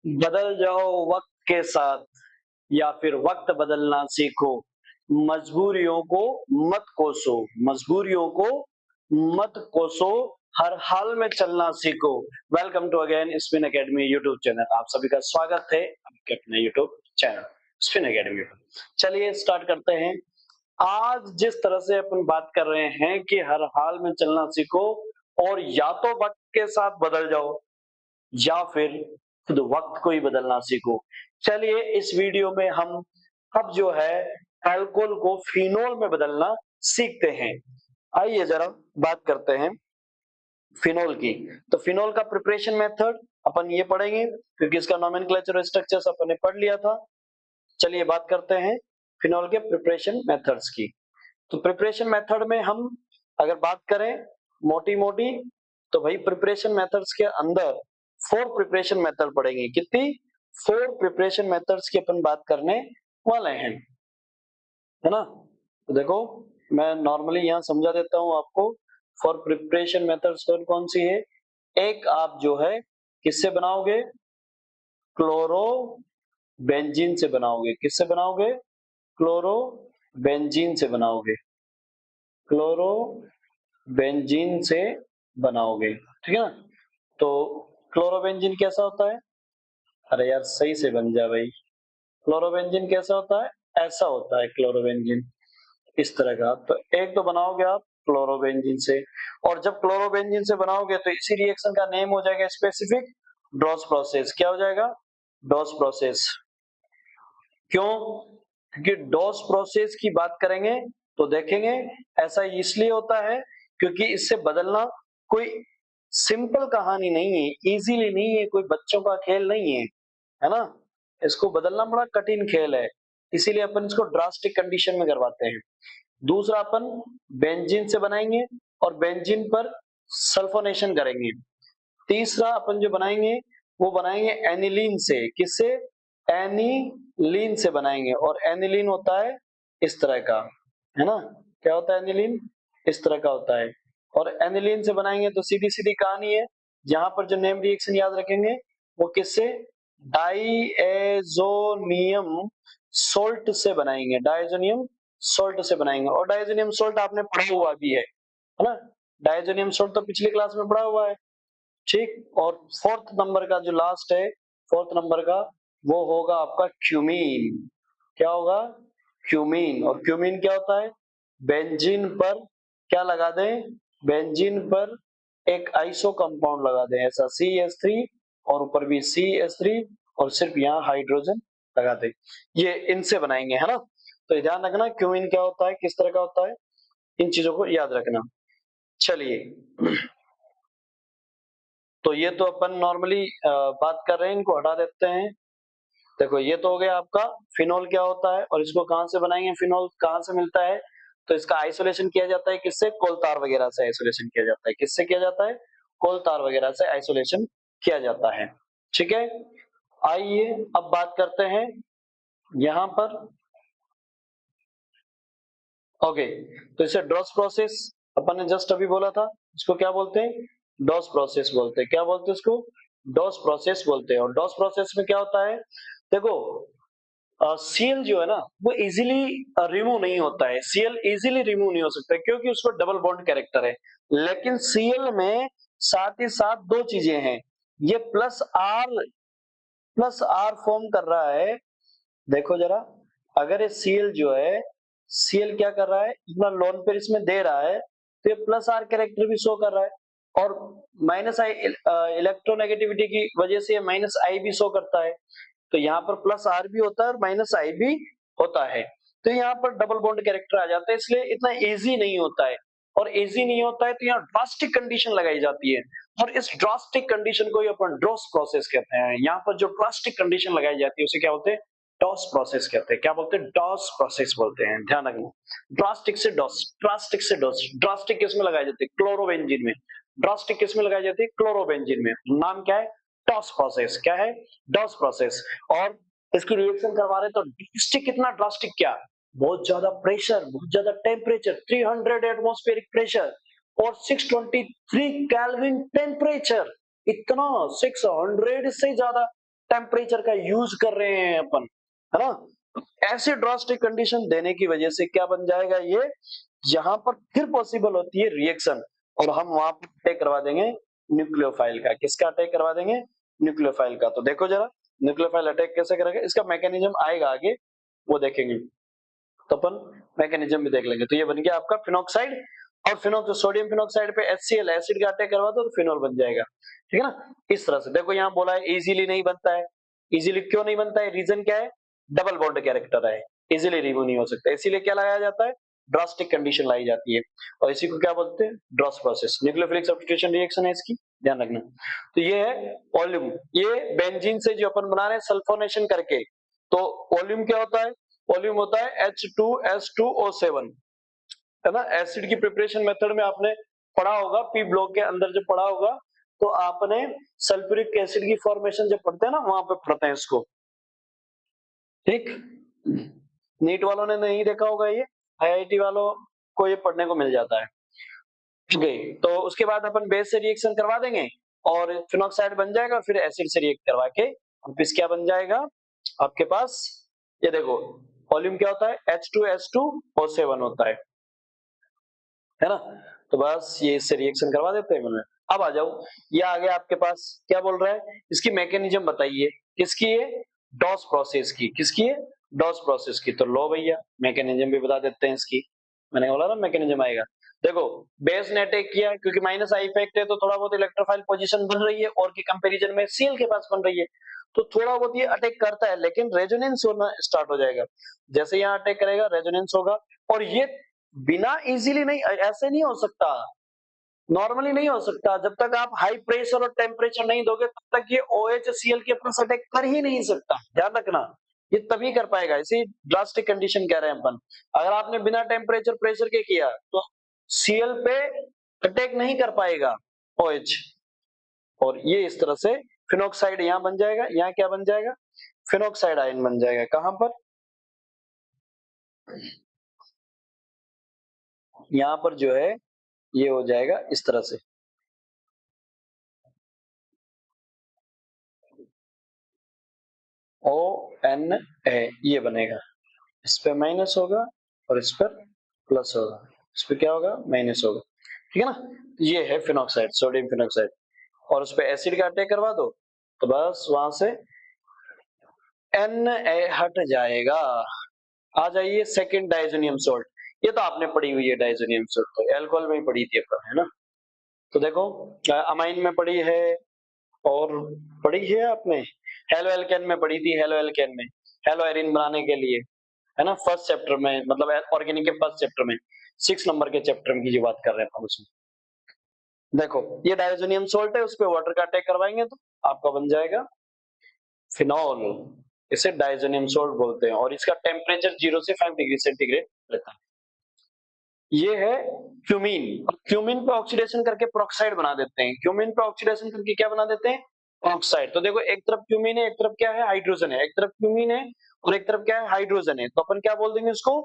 बदल जाओ वक्त के साथ या फिर वक्त बदलना सीखो। मजबूरियों को मत कोसो, मजबूरियों को मत कोसो, हर हाल में चलना सीखो। Welcome to again spin academy YouTube channel. आप सभी का स्वागत है आपके अपने यूट्यूब चैनल स्पिन एकेडमी पर। चलिए स्टार्ट करते हैं। आज जिस तरह से अपन बात कर रहे हैं कि हर हाल में चलना सीखो और या तो वक्त के साथ बदल जाओ या फिर खुद वक्त को ही बदलना सीखो। चलिए इस वीडियो में हम अब जो है अल्कोहल को फिनोल में बदलना सीखते हैं। आइए जरा बात करते हैं फिनोल की। तो फिनोल का प्रिपरेशन मेथड अपन ये पढ़ेंगे क्योंकि इसका नोमेनक्लेचर और स्ट्रक्चर्स अपन ने पढ़ लिया था। चलिए बात करते हैं फिनोल के प्रिपरेशन मेथड्स की। तो प्रिपरेशन मेथड में हम अगर बात करें मोटी मोटी तो भाई प्रिपरेशन मेथड्स के अंदर 4 प्रिपरेशन मेथड पढ़ेंगे। कितनी? 4 प्रिपरेशन मेथड्स की अपन बात करने वाले हैं, है ना। तो देखो मैं नॉर्मली यहाँ समझा देता हूँ आपको। फॉर प्रिपरेशन मेथड्स कौन कौन सी है। एक आप जो है किससे बनाओगे? क्लोरो बेंजीन से बनाओगे। किससे बनाओगे? क्लोरो बेंजीन से बनाओगे। क्लोरो बेंजीन से बनाओगे, ठीक है ना। तो क्लोरोबेंजीन कैसा होता है? अरे यार सही से बन जा भाई। क्लोरोबेंजीन कैसा होता है? ऐसा होता है क्लोरोबेंजीन, इस तरह का। तो एक तो बनाओगे आप क्लोरोबेंजीन से, और जब क्लोरोबेंजीन से बनाओगे तो इसी रिएक्शन का नेम हो जाएगा स्पेसिफिक डॉस प्रोसेस। क्या हो जाएगा? Dow's process. क्यों? क्योंकि डॉस प्रोसेस की बात करेंगे तो देखेंगे ऐसा इसलिए होता है क्योंकि इससे बदलना कोई सिंपल कहानी नहीं है, इजीली नहीं है, कोई बच्चों का खेल नहीं है ना। इसको बदलना बड़ा कठिन खेल है, इसीलिए अपन इसको ड्रास्टिक कंडीशन में करवाते हैं। दूसरा अपन बेंजीन से बनाएंगे और बेंजीन पर सल्फोनेशन करेंगे। तीसरा अपन जो बनाएंगे वो बनाएंगे एनिलीन से। किससे? एनिलीन से बनाएंगे, और एनिलीन होता है इस तरह का, है ना। क्या होता है एनिलीन? इस तरह का होता है। और एनिलीन से बनाएंगे तो सीधी सीधी कहानी है, यहाँ पर जो नेम रिएक्शन याद रखेंगे वो किससे? डाइएजोनियम सोल्ट से बनाएंगे। डाइएजोनियम सोल्ट से बनाएंगे, और डाइएजोनियम सोल्ट आपने पढ़ा हुआ भी है ना। डाइएजोनियम सोल्ट तो पिछली क्लास में पढ़ा हुआ है, ठीक। और फोर्थ नंबर का जो लास्ट है, फोर्थ नंबर का वो होगा आपका क्यूमीन। क्या होगा? क्यूमीन। और क्यूमीन क्या होता है? बेंजीन पर क्या लगा दें? बेंजीन पर एक आइसो कंपाउंड लगा दें, ऐसा CH3, और ऊपर भी CH3, और सिर्फ यहाँ हाइड्रोजन लगा दें। ये इनसे बनाएंगे, है ना। तो ये ध्यान रखना क्यूमीन क्या होता है, किस तरह का होता है, इन चीजों को याद रखना। चलिए तो ये तो अपन नॉर्मली बात कर रहे हैं, इनको हटा देते हैं। देखो ये तो हो गया आपका फिनोल क्या होता है, और इसको कहां से बनाएंगे, फिनोल कहां से मिलता है। तो इसका आइसोलेशन किया जाता है किससे? कोलतार वगैरह से आइसोलेशन किया जाता है। किससे किया जाता है? कोलतार वगैरह से आइसोलेशन किया जाता है, ठीक है। आइए अब बात करते हैं यहां पर। ओके, तो इसे डॉस प्रोसेस अपन ने जस्ट अभी बोला था, इसको क्या बोलते हैं? डॉस प्रोसेस बोलते हैं। क्या बोलते हैं इसको? डॉस प्रोसेस बोलते हैं। और डॉस प्रोसेस में क्या होता है? देखो सीएल जो है ना वो इजीली रिमूव नहीं होता है। सीएल इजीली रिमूव नहीं हो सकता क्योंकि उसको डबल बॉन्ड कैरेक्टर है। लेकिन सीएल में साथ ही साथ दो चीजें हैं, ये प्लस आर फॉर्म कर रहा है। देखो जरा, अगर ये सीएल जो है, सीएल क्या कर रहा है, इतना लोन पेयर इसमें दे रहा है तो ये प्लस आर कैरेक्टर भी शो कर रहा है, और माइनस आई इलेक्ट्रोनेगेटिविटी की वजह से माइनस आई भी शो करता है। तो यहाँ पर प्लस आर भी होता है और माइनस आई भी होता है, तो यहाँ पर डबल बॉन्ड कैरेक्टर आ जाता है, इसलिए इतना इजी नहीं होता है। और इजी नहीं होता है तो यहाँ ड्रास्टिक कंडीशन लगाई जाती है, और इस ड्रास्टिक कंडीशन को ही अपन ड्रॉस प्रोसेस कहते हैं। यहाँ पर जो ड्रास्टिक कंडीशन लगाई जाती है उसे क्या बोलते हैं? डॉस प्रोसेस कहते हैं। क्या बोलते हैं? डॉस प्रोसेस बोलते हैं, ध्यान रखना। ड्रास्टिक से डॉस, ड्रास्टिक से डॉस। ड्रास्टिक किसमें लगाई जाती है? क्लोरोबेंजीन में। ड्रास्टिक किसमें लगाई जाती है? क्लोरोबेंजीन में। नाम क्या है? Dow's process. क्या है? Dow's process. और इसकी रिएक्शन करवा रहे तो ड्रास्टिक, कितना ड्रास्टिक, क्या बहुत ज्यादा प्रेशर, बहुत ज्यादा टेम्परेचर, 300 एटमॉस्फेरिक प्रेशर और 623 केल्विन टेम्परेचर, इतना 600 से ज्यादा टेम्परेचर का यूज कर रहे हैं अपन, है ना। ऐसे ड्रास्टिक कंडीशन देने की वजह से क्या बन जाएगा ये, यहाँ पर फिर पॉसिबल होती है रिएक्शन, और हम वहां पर अटैक करवा देंगे न्यूक्लियोफाइल का। किसका अटैक करवा देंगे? न्यूक्लियोफाइल का। तो देखो जरा न्यूक्लियोफाइल अटैक कैसे करेगा, इसका मैकेनिज्म आएगा आगे, वो देखेंगे, तो अपन मैकेनिज्म भी देख लेंगे। तो ये बन गया आपका फिनॉक्साइड, और सोडियम फिनॉक्साइड पे HCl एसिड का अटैक करवा दो तो फिनॉल बन जाएगा, ठीक है ना। इस तरह से देखो यहाँ बोला है इजीली नहीं बनता है। इजीली क्यों नहीं बनता है, रीजन क्या है? डबल बॉन्ड कैरेक्टर है, इजीली रिमूव नहीं हो सकता, इसीलिए क्या लगाया जाता है? ड्रास्टिक कंडीशन लाई जाती है, और इसी को क्या बोलते हैं? ड्रॉस प्रोसेस। न्यूक्लियोफिलिक सब्स्टिट्यूशन रिएक्शन है इसकी, ध्यान रखना। तो ये है वॉल्यूम, ये बेंजीन से जो अपन बना रहे हैं सल्फोनेशन करके, तो वॉल्यूम क्या होता है? वॉल्यूम होता है H2S2O7, है ना। एसिड की प्रिपरेशन मेथड में आपने पढ़ा होगा, पी ब्लॉक के अंदर जब पढ़ा होगा, तो आपने सल्फ्यूरिक एसिड की फॉर्मेशन जब पढ़ते हैं ना, वहां पे पढ़ते हैं इसको, ठीक। नीट वालों ने नहीं देखा होगा ये, IIT वालों को ये पढ़ने को मिल जाता है। गई तो उसके बाद अपन बेस से रिएक्शन करवा देंगे और फिनॉक्साइड बन जाएगा, फिर एसिड से रिएक्ट करवा के वापस क्या बन जाएगा आपके पास, ये देखो वॉल्यूम क्या होता है? H2S2O7 होता है ना। तो बस ये इससे रिएक्शन करवा देते हैं मैंने। अब आ जाओ, ये आ गया आपके पास, क्या बोल रहा है? इसकी मैकेनिज्म बताइए, किसकी है? डॉस प्रोसेस की। किसकी है? डॉस प्रोसेस की। तो लो भैया मैकेनिज्म भी बता देते हैं इसकी, मैंने बोला ना मैकेनिज्म आएगा। देखो बेस ने अटैक किया, क्योंकि माइनस आई इफेक्ट है तो थोड़ा बहुत इलेक्ट्रोफाइल पोजीशन बन रही है, और के कंपैरिजन में Cl के पास बन रही है, तो थोड़ा बहुत ये अटैक करता है, लेकिन रेजोनेंस होना स्टार्ट हो जाएगा। जैसे यहाँ अटैक करेगा रेजोनेंस होगा, और ये बिना इजीली नहीं, ऐसे नहीं हो सकता, नॉर्मली नहीं हो सकता। जब तक आप हाई प्रेशर और टेम्परेचर नहीं दोगे तब तक ये OHCl के ऊपर अटैक कर ही नहीं सकता, ध्यान रखना। ये तभी कर पाएगा, इसी ड्रास्टिक कंडीशन कह रहे हैं अपन। अगर आपने बिना टेम्परेचर प्रेशर के किया तो Cl पे अटैक नहीं कर पाएगा OH, और ये इस तरह से फिनॉक्साइड यहाँ बन जाएगा। यहाँ क्या बन जाएगा? फिनॉक्साइड आयन बन जाएगा। कहां पर? यहाँ पर जो है ये हो जाएगा इस तरह से, ONA ये बनेगा। इस पे माइनस होगा और इस पर प्लस होगा, इस पे क्या होगा? माइनस होगा, ठीक है ना। ये है फिनॉक्साइड, सोडियम फिनॉक्साइड, और उस पे एसिड का अटैक करवा दो तो बस वहां से Na हट जाएगा। आ जाइए सेकंड डाइजोनियम सोल्ट, ये तो आपने पढ़ी हुई है डाइजोनियम सोल्ट, तो एल्कोहल में ही पढ़ी थी अपन, है ना। तो देखो अमाइन में पढ़ी है, और पढ़ी है आपने हेलो एल्केन में पढ़ी थी, हेलो एल्केन में हेलो एरिन बनाने के लिए, है ना, फर्स्ट चैप्टर में, मतलब ऑर्गेनिक के फर्स्ट चैप्टर में, 6 नंबर के चैप्टर में की जो बात कर रहे हैं उसमें। देखो ये डाइजोनियम सोल्ट है, उस पे वाटर का अटैक करवाएंगे तो आपका बन जाएगा फिनॉल। इसे डाइजोनियम सोल्ट बोलते हैं, और इसका टेम्परेचर 0 से 5 डिग्री सेंटीग्रेड रहता है। ये है क्यूमीन, क्यूमीन पे ऑक्सीडेशन करके प्रोक्साइड बना देते हैं। क्यूमीन पे ऑक्सीडेशन करके क्या बना देते हैं? ऑक्साइड। तो देखो एक तरफ क्यूमीन है, एक तरफ क्या है? हाइड्रोजन है। एक तरफ क्यूमीन है और एक तरफ क्या है? हाइड्रोजन है। तो अपन क्या बोल देंगे इसको?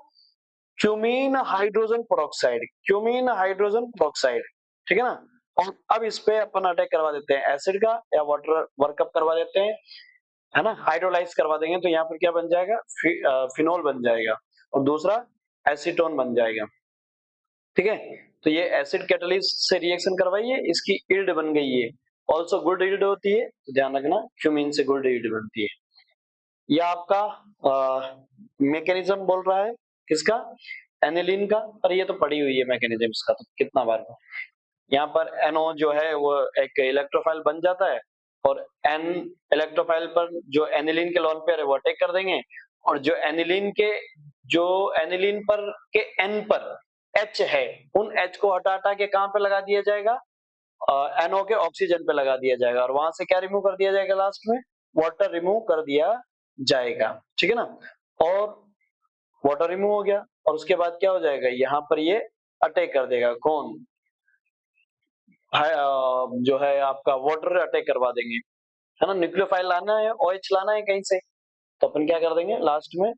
Cumene hydrogen peroxide, cumene hydrogen peroxide, ठीक है ना। और अब इस पे अपन अटैक करवा देते हैं एसिड का, या वाटर वर्कअप करवा देते हैं, है ना, हाइड्रोलाइज करवा देंगे, तो यहाँ पर क्या बन जाएगा? फिनोल बन जाएगा, और दूसरा एसीटोन बन जाएगा, ठीक है। तो ये एसिड कैटलिस्ट से रिएक्शन करवाइए, इसकी यील्ड बन गई है, ऑल्सो गुड यील्ड होती है, तो ध्यान रखना क्यूमीन से गुड यील्ड बनती है। ये आपका मैकेनिज्म बोल रहा है किसका? एनिलीन का। पर ये तो पड़ी हुई है मैकेनिज्म इसका, तो कितना बार का। यहाँ पर NO जो है वो एक इलेक्ट्रोफाइल बन जाता है, और N इलेक्ट्रोफाइल पर जो एनिलीन के लोन पेयर है वो अटैक कर देंगे, और जो एनिलीन पर के N पर H है, उन H को हटा हटा के कहां पे लगा दिया जाएगा? NO के ऑक्सीजन पे लगा दिया जाएगा, और वहां से क्या रिमूव कर दिया जाएगा? लास्ट में वाटर रिमूव कर दिया जाएगा, ठीक है ना। और वाटर रिमूव हो गया, और उसके बाद क्या हो जाएगा? यहाँ पर ये अटैक कर देगा, कौन? जो है आपका वाटर अटैक करवा देंगे, है ना। न्यूक्लियोफाइल लाना है, OH लाना है कहीं से, तो अपन क्या कर देंगे? लास्ट में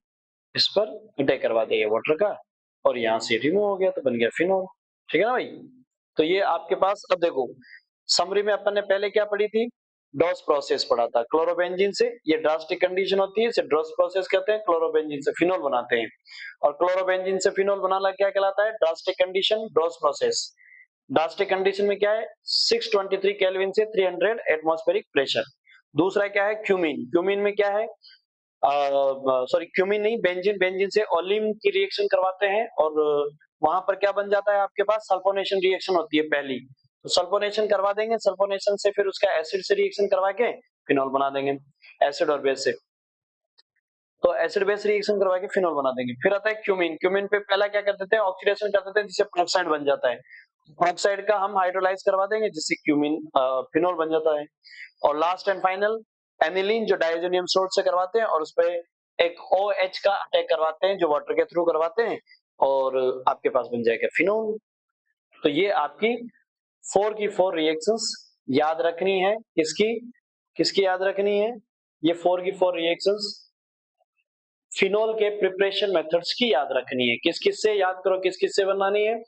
इस पर अटैक करवा देंगे वाटर का, और यहाँ से रिमूव हो गया, तो बन गया फिनॉल, ठीक है ना भाई। तो ये आपके पास, अब देखो समरी में अपन ने पहले क्या पढ़ी थी? डॉस प्रोसेस पढ़ा था। क्लोरोबेंजीन से ये ड्रास्टिक कंडीशन होती है, इसे डॉस प्रोसेस कहते हैं। क्लोरोबेंजीन से फिनोल बनाते हैं और क्लोरोबेंजीन से फिनोल बनाना क्या कहलाता है? Drastic condition, Dow's process. Drastic condition में क्या है? 623 केल्विन से 300 एटमॉस्फेरिक प्रेशर। दूसरा क्या है? क्यूमीन। क्यूमीन में क्या है? सॉरी क्यूमीन नहीं, बेंजीन। बेंजीन से ओलिम की रिएक्शन करवाते हैं और वहां पर क्या बन जाता है आपके पास? सल्फोनेशन रिएक्शन होती है पहली, तो सल्फोनेशन करवा देंगे। सल्फोनेशन से फिर उसका एसिड से रिएक्शन करवा के फिनॉल बना देंगे, एसिड और बेस से। तो एसिड बेस रिएक्शन करवा के फिनॉल बना देंगे। फिर आता है क्यूमीन। क्यूमीन पे पहला क्या कर देते हैं? ऑक्सीडेशन कर देते हैं, जिससे पेरोक्साइड बन जाता है। पेरोक्साइड का हम हाइड्रोलाइज करवा देंगे, जिससे क्यूमीन फिनॉल बन जाता है। और लास्ट एंड फाइनल एनिलीन, जो डायजोनियम सोल्ट से करवाते हैं और उस पे एक OH का अटैक करवाते हैं, जो वाटर के थ्रू करवाते हैं, और आपके पास बन जाएगा फिनोल। तो ये आपकी 4 की 4 रिएक्शंस याद रखनी है। किसकी किसकी याद रखनी है? ये 4 की 4 रिएक्शंस फिनोल के प्रिपरेशन मेथड्स की याद रखनी है। किस किस से याद करो, किस किस से बनानी है?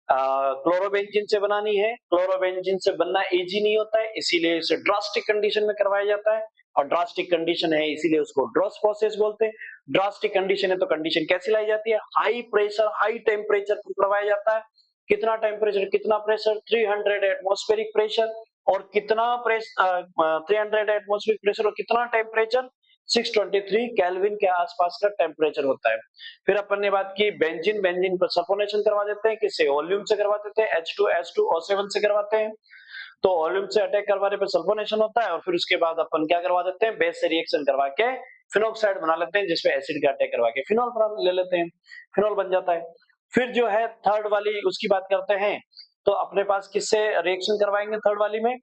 क्लोरोबेंजीन से बनानी है। क्लोरोबेंजीन से बनना इजी नहीं होता है, इसीलिए इसे ड्रास्टिक कंडीशन में करवाया जाता है, और ड्रास्टिक कंडीशन है इसीलिए उसको ड्रॉस प्रोसेस बोलते हैं। ड्रास्टिक कंडीशन है तो कंडीशन कैसी लाई जाती है? हाई प्रेशर, हाई टेम्परेचर पर करवाया जाता है। कितना टेम्परेचर, कितना प्रेशर? 300 atmospheric pressure. और कितना प्रेशर? 300 एटमॉस्फेरिक प्रेशर और कितना टेम्परेचर? 623 केल्विन के आसपास का टेम्परेचर होता है। फिर अपन ने बात की बेंजीन। बेंजीन पर सल्फोनेशन करवा देते हैं, किससे? वॉल्यूम से करवा देते हैं, H2SO7 से करवाते हैं। तो वॉल्यूम से अटैक करवाने पर सल्फोनेशन होता है, और फिर उसके बाद अपन क्या करवा देते हैं? बेस से रिएक्शन करवा के फिनॉक्साइड बना लेते हैं, जिसपे एसिड का अटैक करवा के फिनॉल बना ले लेते हैं, फिनॉल बन जाता है। फिर जो है थर्ड वाली, उसकी बात करते हैं। तो अपने पास किससे रिएक्शन करवाएंगे थर्ड वाली में?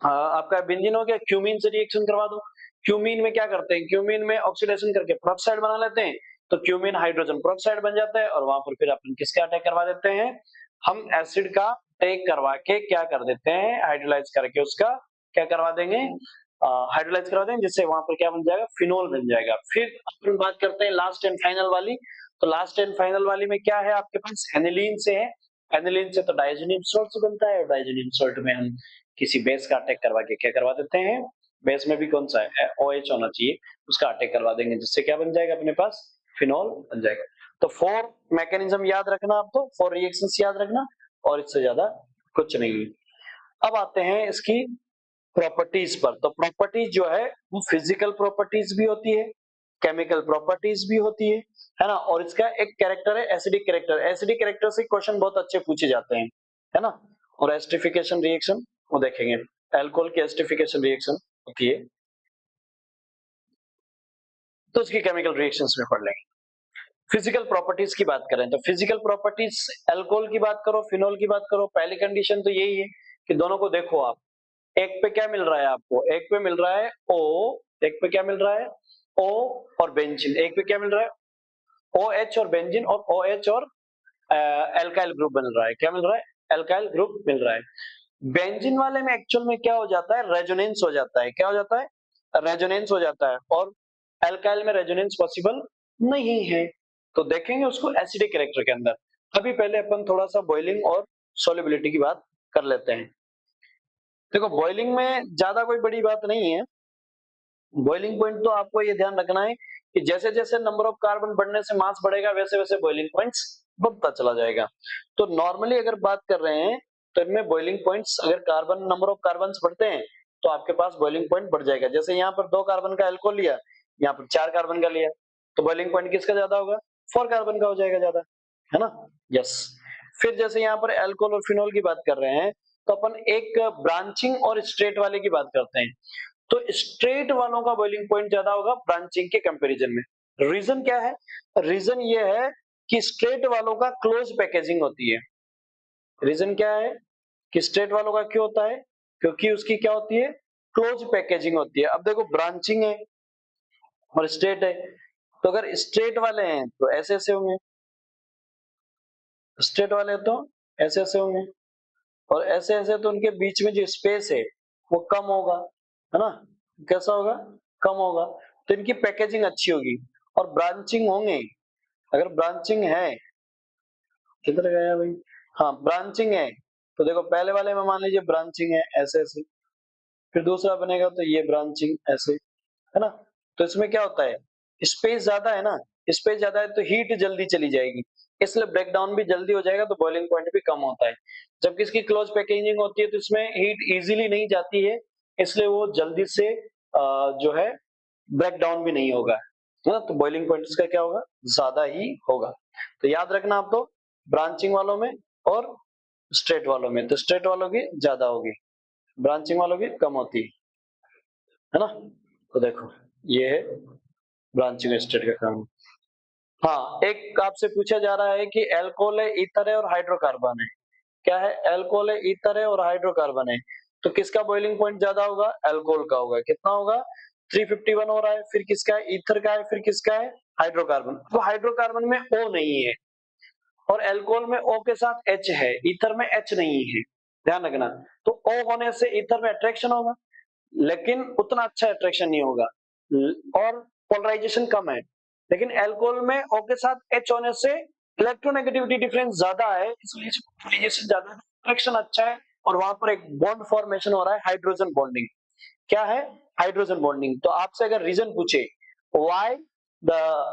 आपका बेंजीन हो गया, क्यूमीन से रिएक्शन करवा दो। क्यूमीन में क्या करते हैं? क्यूमीन में ऑक्सीडेशन करके प्रोक्साइड बना लेते हैं, तो क्यूमीन हाइड्रोजन प्रोक्साइड बन जाता है, और वहां पर फिर अपन किसका अटैक करवा देते हैं? हम एसिड का अटैक करवा के क्या कर देते हैं? हाइड्रोलाइज करके उसका क्या करवा देंगे? हाइड्रोलाइज करवा देंगे, जिससे वहां पर क्या बन जाएगा? फिनोल बन जाएगा। फिर अपन बात करते हैं लास्ट एंड फाइनल वाली। तो लास्ट एंड फाइनल वाली में क्या है आपके पास? एनिलीन से है। एनिलीन से तो डायजोनियम सॉल्ट से बनता है, और डायजोनियम सॉल्ट में हम किसी बेस का अटैक करवा के क्या करवा देते हैं? बेस में भी कौन सा है? OH होना चाहिए, उसका अटैक करवा देंगे, जिससे क्या बन जाएगा अपने पास? फिनॉल बन जाएगा। तो 4 मैकेनिज्म याद रखना आपको, 4 रिएक्शंस याद रखना, और इससे ज्यादा कुछ नहीं। अब आते हैं इसकी प्रॉपर्टीज पर। तो प्रॉपर्टीज जो है वो फिजिकल प्रॉपर्टीज भी होती है, केमिकल प्रॉपर्टीज भी होती है ना। और इसका एक कैरेक्टर है एसिडिक कैरेक्टर। एसिडिक कैरेक्टर से क्वेश्चन बहुत अच्छे पूछे जाते हैं, है ना। और एस्टरिफिकेशन रिएक्शन वो देखेंगे, अल्कोहल की एस्टरिफिकेशन रिएक्शन होती है, तो उसकी केमिकल रिएक्शंस में पढ़ लेंगे। फिजिकल प्रॉपर्टीज की बात करें तो फिजिकल प्रॉपर्टीज, अल्कोहल की बात करो, फिनोल की बात करो, पहली कंडीशन तो यही है कि दोनों को देखो आप। एक पे क्या मिल रहा है आपको? एक पे मिल रहा है O, एक पे क्या मिल रहा है? O और बेंजीन। एक पे क्या मिल रहा है? OH और बेंजीन, और OH और एल्काइल ग्रुप मिल रहा है। क्या मिल रहा है? एल्काइल ग्रुप मिल रहा है। बेंजीन वाले में एक्चुअल में क्या हो जाता है? रेजोनेंस हो जाता है। क्या हो जाता है? रेजोनेंस हो जाता है, और एल्काइल में रेजोनेंस पॉसिबल नहीं है। तो देखेंगे उसको एसिडिक कैरेक्टर के अंदर। अभी पहले अपन थोड़ा सा बॉइलिंग और सोलिबिलिटी की बात कर लेते हैं। देखो बॉइलिंग में ज्यादा कोई बड़ी बात नहीं है। बॉइलिंग पॉइंट तो आपको ये ध्यान रखना है कि जैसे जैसे नंबर ऑफ कार्बन बढ़ने से मास बढ़ेगा, वैसे वैसे बॉइलिंग पॉइंट्स बढ़ता चला जाएगा। तो नॉर्मली अगर बात कर रहे हैं तो इनमें बॉइलिंग पॉइंट्स, अगर कार्बन नंबर ऑफ कार्बन बढ़ते हैं तो आपके पास बॉइलिंग पॉइंट बढ़ जाएगा। जैसे यहाँ पर 2 कार्बन का अल्कोहल लिया, यहाँ पर 4 कार्बन का लिया, तो बॉइलिंग पॉइंट किसका ज्यादा होगा? 4 कार्बन का हो जाएगा ज्यादा, है ना। यस। फिर जैसे यहाँ पर अल्कोहल और फिनोल की बात कर रहे हैं, तो अपन एक ब्रांचिंग और स्ट्रेट वाले की बात करते हैं। तो स्ट्रेट वालों का बॉइलिंग पॉइंट ज्यादा होगा ब्रांचिंग के कंपैरिजन में। रीजन क्या है? रीजन ये है कि स्ट्रेट वालों का क्लोज पैकेजिंग होती है। रीजन क्या है कि स्ट्रेट वालों का क्यों होता है? क्योंकि उसकी क्या होती है? क्लोज पैकेजिंग होती है। अब देखो ब्रांचिंग है और स्ट्रेट है, तो अगर स्ट्रेट वाले हैं तो ऐसे ऐसे होंगे, स्ट्रेट वाले तो ऐसे ऐसे होंगे, और ऐसे ऐसे तो उनके बीच में जो स्पेस है वो कम होगा, है ना। कैसा होगा? कम होगा। तो इनकी पैकेजिंग अच्छी होगी। और ब्रांचिंग होंगे, अगर ब्रांचिंग है, किधर गया भाई? हाँ ब्रांचिंग है, तो देखो पहले वाले में मान लीजिए ब्रांचिंग है ऐसे ऐसे, फिर दूसरा बनेगा तो ये ब्रांचिंग ऐसे, है ना। तो इसमें क्या होता है, स्पेस ज्यादा है ना, स्पेस ज्यादा है तो हीट जल्दी चली जाएगी, इसलिए ब्रेक डाउन भी जल्दी हो जाएगा, तो बॉइलिंग पॉइंट भी कम होता है। जबकि इसकी क्लोज पैकेजिंग होती है तो इसमें हीट इजीली नहीं जाती है, इसलिए वो जल्दी से जो है ब्रेक डाउन भी नहीं होगा, है ना। तो बॉइलिंग पॉइंट इसका क्या होगा, ज्यादा ही होगा। तो याद रखना आप, तो ब्रांचिंग वालों में और स्ट्रेट वालों में, तो स्ट्रेट वालों की ज्यादा होगी, ब्रांचिंग वालों की कम होती है ना। तो देखो ये है ब्रांचिंग स्ट्रेट का काम। हाँ, एक आपसे पूछा जा रहा है कि एल्कोहल है, ईथर है और हाइड्रोकार्बन है। क्या है, एल्कोहल है, ईथर है और हाइड्रोकार्बन है, तो किसका बॉइलिंग पॉइंट ज्यादा होगा, एल्कोहल का होगा। कितना होगा, 351 हो रहा है। फिर किसका है, ईथर का है। फिर किसका है, हाइड्रोकार्बन। तो हाइड्रोकार्बन में O नहीं है और एल्कोहल में O के साथ H है, ईथर में H नहीं है, ध्यान रखना। तो O होने से ईथर में अट्रैक्शन होगा, लेकिन उतना अच्छा अट्रैक्शन नहीं होगा और पोलराइजेशन कम है। लेकिन अल्कोहल में O के साथ H होने से इलेक्ट्रोनेगेटिविटी डिफरेंस ज्यादा है, इसलिए पोलराइजेशन ज्यादा है, अट्रैक्शन अच्छा है और वहां पर एक बॉन्ड फॉर्मेशन हो रहा है, हाइड्रोजन बॉन्डिंग। क्या है, हाइड्रोजन बॉन्डिंग। तो आपसे अगर रीजन पूछे why the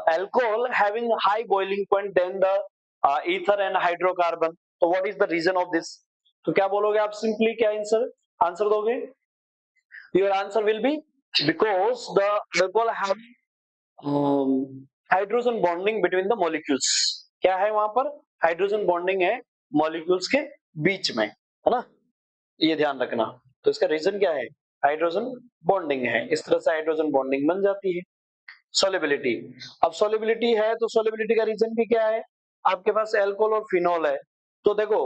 alcohol having high boiling point then the ether and hydrocarbon, तो what is the reason of this, तो क्या बोलोगे आप, सिंपली क्या आंसर आंसर दोगे। Your answer will be because the alcohol have hydrogen bonding between the molecules. क्या है वहां पर, हाइड्रोजन बॉन्डिंग है मॉलिक्यूल्स के बीच में, है ना, ये ध्यान रखना। तो इसका रीजन क्या है, हाइड्रोजन बॉन्डिंग है, इस तरह से हाइड्रोजन बॉन्डिंग बन जाती है। सोलिबिलिटी, अब सोलिबिलिटी है तो सोलिबिलिटी का रीजन भी क्या है, आपके पास अल्कोहल और फिनोल है। तो देखो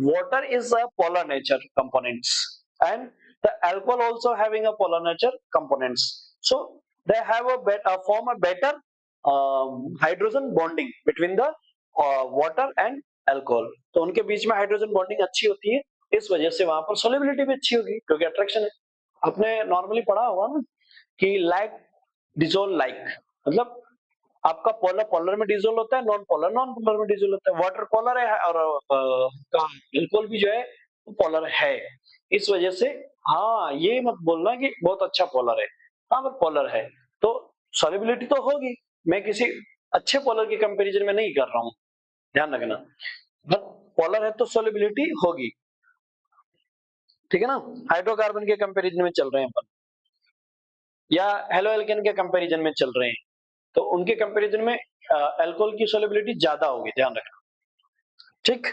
water is a polar nature components and the alcohol also having a polar nature components, so they have a form a better hydrogen bonding between the water and alcohol. तो उनके बीच में hydrogen bonding अच्छी होती है, इस वजह से वहां पर सोलिबिलिटी भी अच्छी होगी, क्योंकि अट्रैक्शन है। आपने नॉर्मली पढ़ा होगा ना कि लाइक डिजोल्व लाइक, मतलब आपका पोलर पोलर में डिजोल्व होता है, नॉन पोलर में डिजोल्व होता है। वाटर पोलर है और अल्कोहल भी जो है वो पोलर है, इस वजह से। हाँ, ये मत बोलना कि बहुत अच्छा पोलर है, हाँ पर पोलर है तो सॉल्युबिलिटी तो होगी। मैं किसी अच्छे पोलर के कंपैरिजन में नहीं कर रहा हूँ, ध्यान रखना, बट पोलर है तो सॉल्युबिलिटी होगी, ठीक है ना। हाइड्रोकार्बन के कंपैरिजन में चल रहे हैं अपन, या हेलो एल्केन के कंपैरिजन में चल रहे हैं, तो उनके कंपैरिजन में अल्कोहल की सोलिबिलिटी ज्यादा होगी, ध्यान रखना, ठीक।